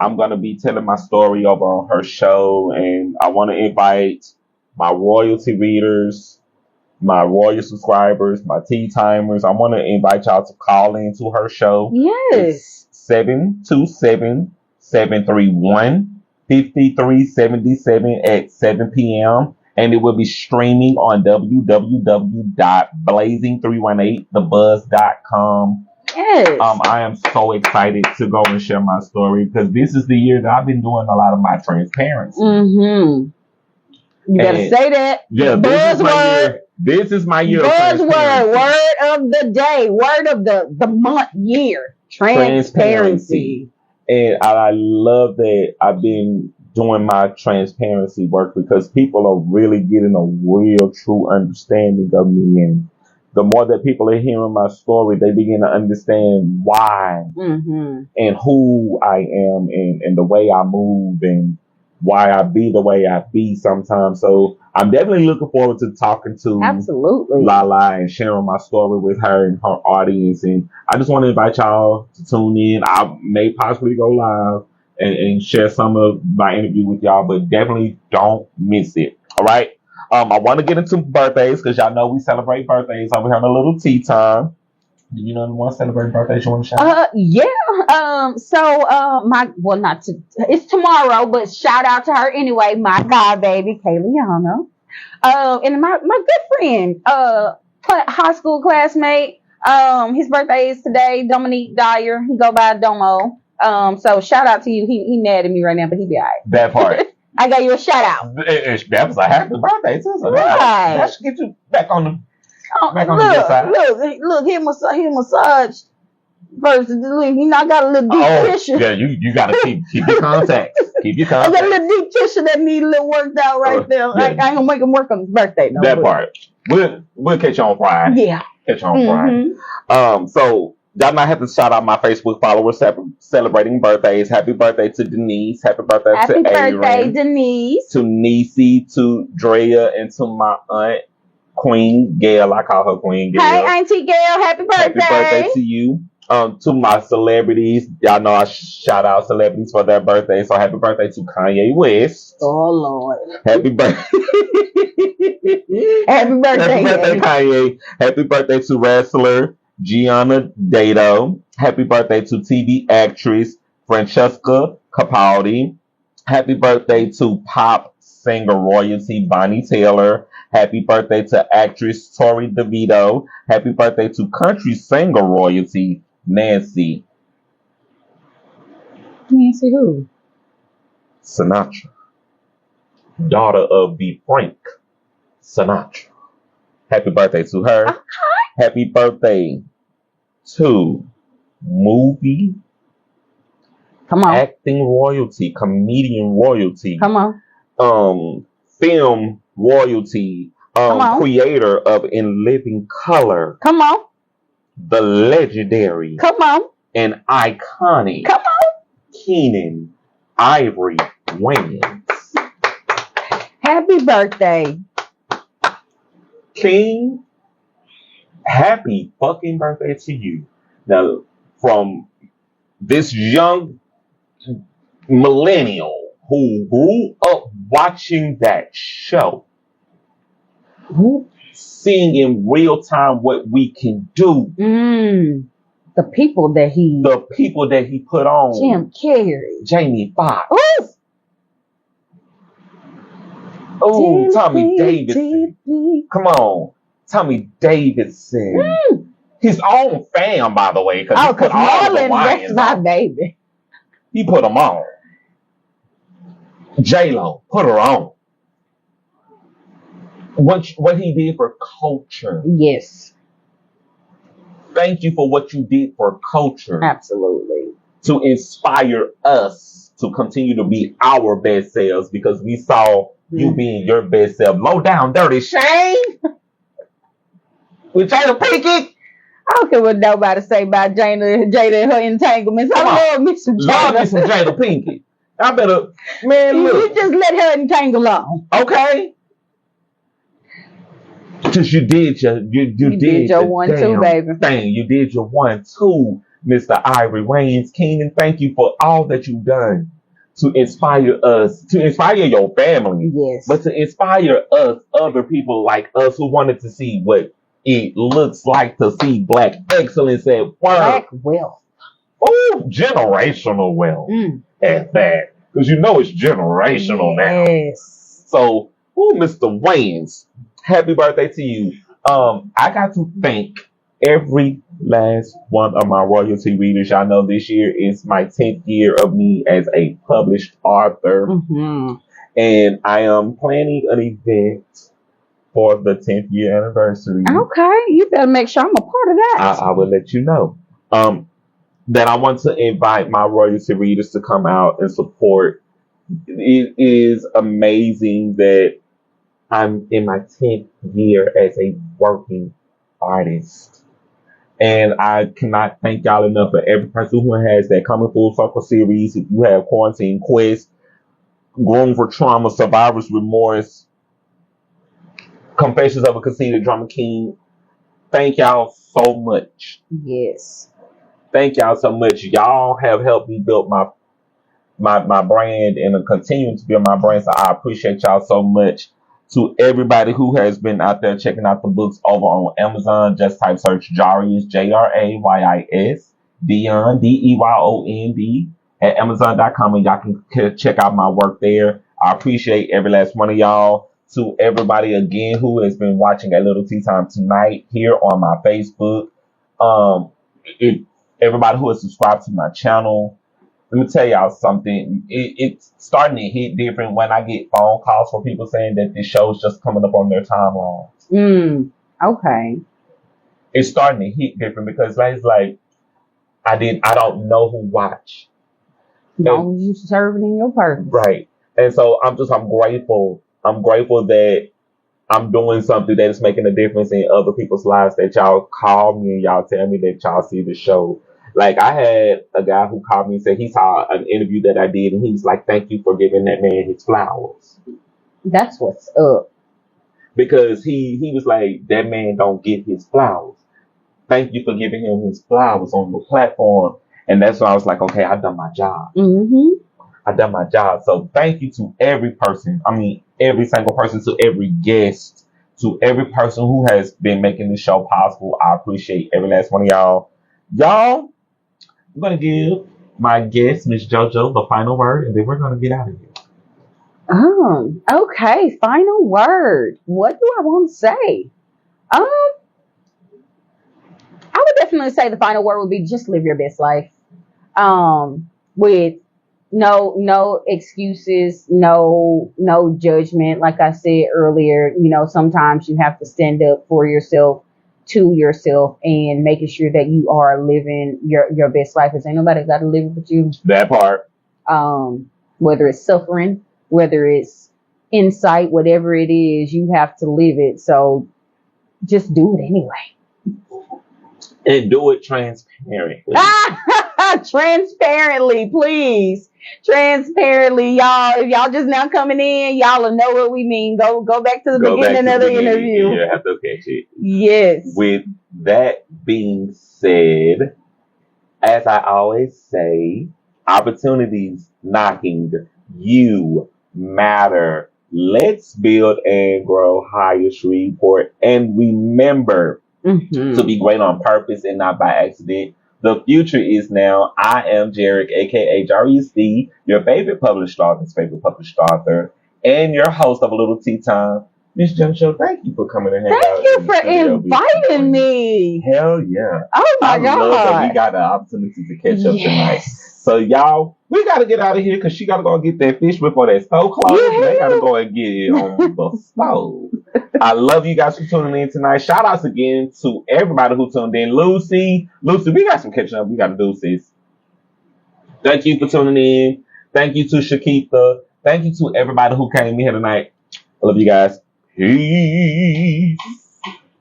I'm going to be telling my story over on her show, and I want to invite my royalty readers, my royal subscribers, my tea timers. I want to invite y'all to call into her show. Yes. It's 727-731-5377 at 7 p.m. And it will be streaming on www.blazing318thebuzz.com. Yes. I am so excited to go and share my story, because this is the year that I've been doing a lot of my transparency. You better say that. Yeah, this is my year. Buzzword, word of the day, word of the month, year. Transparency. And I love that I've been doing my transparency work, because people are really getting a real true understanding of me, and the more that people are hearing my story, they begin to understand why and who I am, and the way I move, and why I be the way I be sometimes. So I'm definitely looking forward to talking to Lala and sharing my story with her and her audience. And I just want to invite y'all to tune in. I may possibly go live and share some of my interview with y'all, but definitely don't miss it. All right. I want to get into birthdays, because y'all know we celebrate birthdays over here on a little tea time. Do you know anyone celebrating birthdays you want to shout? Yeah. It's tomorrow, but shout out to her anyway. My god baby, Kayliana. And my good friend, high school classmate, his birthday is today. Dominique Dyer. He go by Domo. So shout out to you. He mad at me right now, but he be alright. That part. I got you a shout out. That was a happy birthday too. So that should get you back on the good side. Look, he massage first. You know, I got a little deep tissue. Yeah, you gotta keep your contacts. Keep your contacts. I got a little deep tissue that need a little worked out right there. Yeah. I ain't gonna make him work on his birthday. No, that part. We'll catch you on Friday. Yeah. Catch you on Friday. So y'all might have to shout out my Facebook followers celebrating birthdays. Happy birthday to Denise. Happy birthday to Aaron. Happy birthday, Denise. To Niecy, to Drea, and to my aunt, Queen Gail. I call her Queen Gail. Hey, Auntie Gail. Happy birthday. Happy birthday to you. To my celebrities. Y'all know I shout out celebrities for their birthday. So happy birthday to Kanye West. Oh, Lord. Happy birthday. Happy birthday. Happy birthday, Kanye. Happy birthday to wrestler Gianna Dato. Happy birthday to TV actress Francesca Capaldi. Happy birthday to pop singer royalty Bonnie Taylor. Happy birthday to actress Tori DeVito. Happy birthday to country singer royalty Nancy. Nancy who? Sinatra. Daughter of the Frank Sinatra. Happy birthday to her. Okay. Happy birthday to movie, come on, acting royalty, comedian royalty, come on, film royalty, creator of In Living Color, come on, the legendary, come on, and iconic, come on, Keenan Ivory Wayans. Happy birthday, King. Happy fucking birthday to you. Now, from this young millennial who grew up watching that show, seeing in real time what we can do. The people that he put on. Jim Carrey. Jamie Foxx. Oh, Tommy Davidson. Come on. Tommy Davidson. His own fam, by the way. Because Marlon, that's my baby. He put them on. J-Lo, put her on. What he did for culture. Yes. Thank you for what you did for culture. Absolutely. To inspire us to continue to be our best selves, because we saw you being your best self. Low down, dirty Shane. With Jada Pinkett. I don't care what nobody say about Jada and her entanglements. I love me some Jada. Love me some Jada Pinkett. I better, man, look. You just let her entangle on. Okay. Because you did your 1-2, baby. Thing. You did your 1-2, Mr. Ivory Wayans. Keenan, thank you for all that you've done to inspire us, to inspire your family. Yes. But to inspire us, other people like us who wanted to see what it looks like to see Black excellence at work. Black wealth. Oh, generational wealth. At that. Because you know it's generational now. Yes. So, Mr. Wayans, happy birthday to you. I got to thank every last one of my royalty readers. Y'all know this year is my 10th year of me as a published author. And I am planning an event for the 10th year anniversary. Okay, you better make sure I'm a part of that. I will let you know. That I want to invite my royalty readers to come out and support. It is amazing that I'm in my 10th year as a working artist. And I cannot thank y'all enough for every person who has that Coming Full Circle series. If you have Quarantine Quest, Grown for Trauma, Survivor's Remorse, Confessions of a Conceited Drama King, thank y'all so much. Yes. Thank y'all so much. Y'all have helped me build my brand and continuing to build my brand. So I appreciate y'all so much. To everybody who has been out there checking out the books over on Amazon, just type search Jarius, Jrayyis, Deyon, Deyond, at Amazon.com, and y'all can check out my work there. I appreciate every last one of y'all. to everybody again who has been watching A Little Tea Time tonight here on my Facebook. Um, it, everybody who has subscribed to my channel. Let me tell y'all something. It's starting to hit different when I get phone calls from people saying that this show's just coming up on their timeline. Okay. It's starting to hit different because it's like I don't know who watch. Long as you serving in your purpose. Right. And so I'm grateful. I'm grateful that I'm doing something that is making a difference in other people's lives, that y'all call me and y'all tell me that y'all see the show. Like I had a guy who called me and said he saw an interview that I did and he was like, "Thank you for giving that man his flowers." That's what's up. Because he was like, "That man don't get his flowers. Thank you for giving him his flowers on the platform." And that's when I was like, okay, I've done my job. I've done my job. So thank you to every person. I mean, every single person, to every guest, to every person who has been making this show possible. I appreciate every last one of y'all. Y'all, I'm going to give my guest, Miss JoJo, the final word, and then we're going to get out of here. Okay. Final word. What do I want to say? I would definitely say the final word would be just live your best life. With no excuses, no judgment. Like I said earlier, sometimes you have to stand up for yourself, to yourself, and making sure that you are living your best life. Because ain't nobody got to live it but you. That part. Whether it's suffering, whether it's insight, whatever it is, you have to live it. So just do it anyway. And do it transparently. Transparently, please. Transparently, y'all. If y'all just now coming in, y'all will know what we mean. Go back to the beginning of the interview. You have to catch it. Yes. With that being said, as I always say, opportunities knocking. You matter. Let's build and grow higher Shreveport. And remember to be great on purpose and not by accident. The future is now. I am Jerrick, aka Jerrick, your favorite published author's favorite published author, and your host of A Little Tea Time. Miss JoJo, thank you for coming and hanging out. Thank you for inviting me. Hell yeah. Oh my God. I love that we got the opportunity to catch up tonight. So y'all, we got to get out of here because she got to go and get that fish before that stove closes. Yeah. They got to go and get it on the stove. I love you guys for tuning in tonight. Shout outs again to everybody who tuned in. Lucy, we got some catching up we got to do, sis. Thank you for tuning in. Thank you to Shakita. Thank you to everybody who came here tonight. I love you guys. Peace.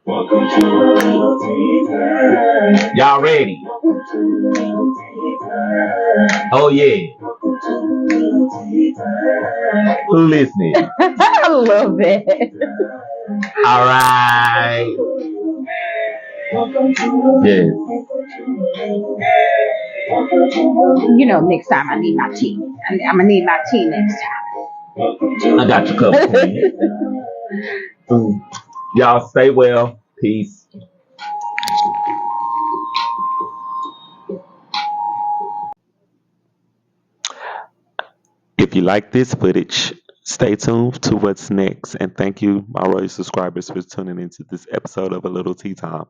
Welcome to A Little Tea Time. Y'all ready? Oh yeah. Who listening? I love it. All right. Yes. Next time I need my tea. I'm gonna need my tea next time. I got your cup. Y'all stay well. Peace. If you like this footage, stay tuned to what's next. And thank you, my royal subscribers, for tuning into this episode of A Little Tea Time.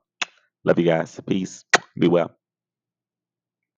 Love you guys. Peace. Be well.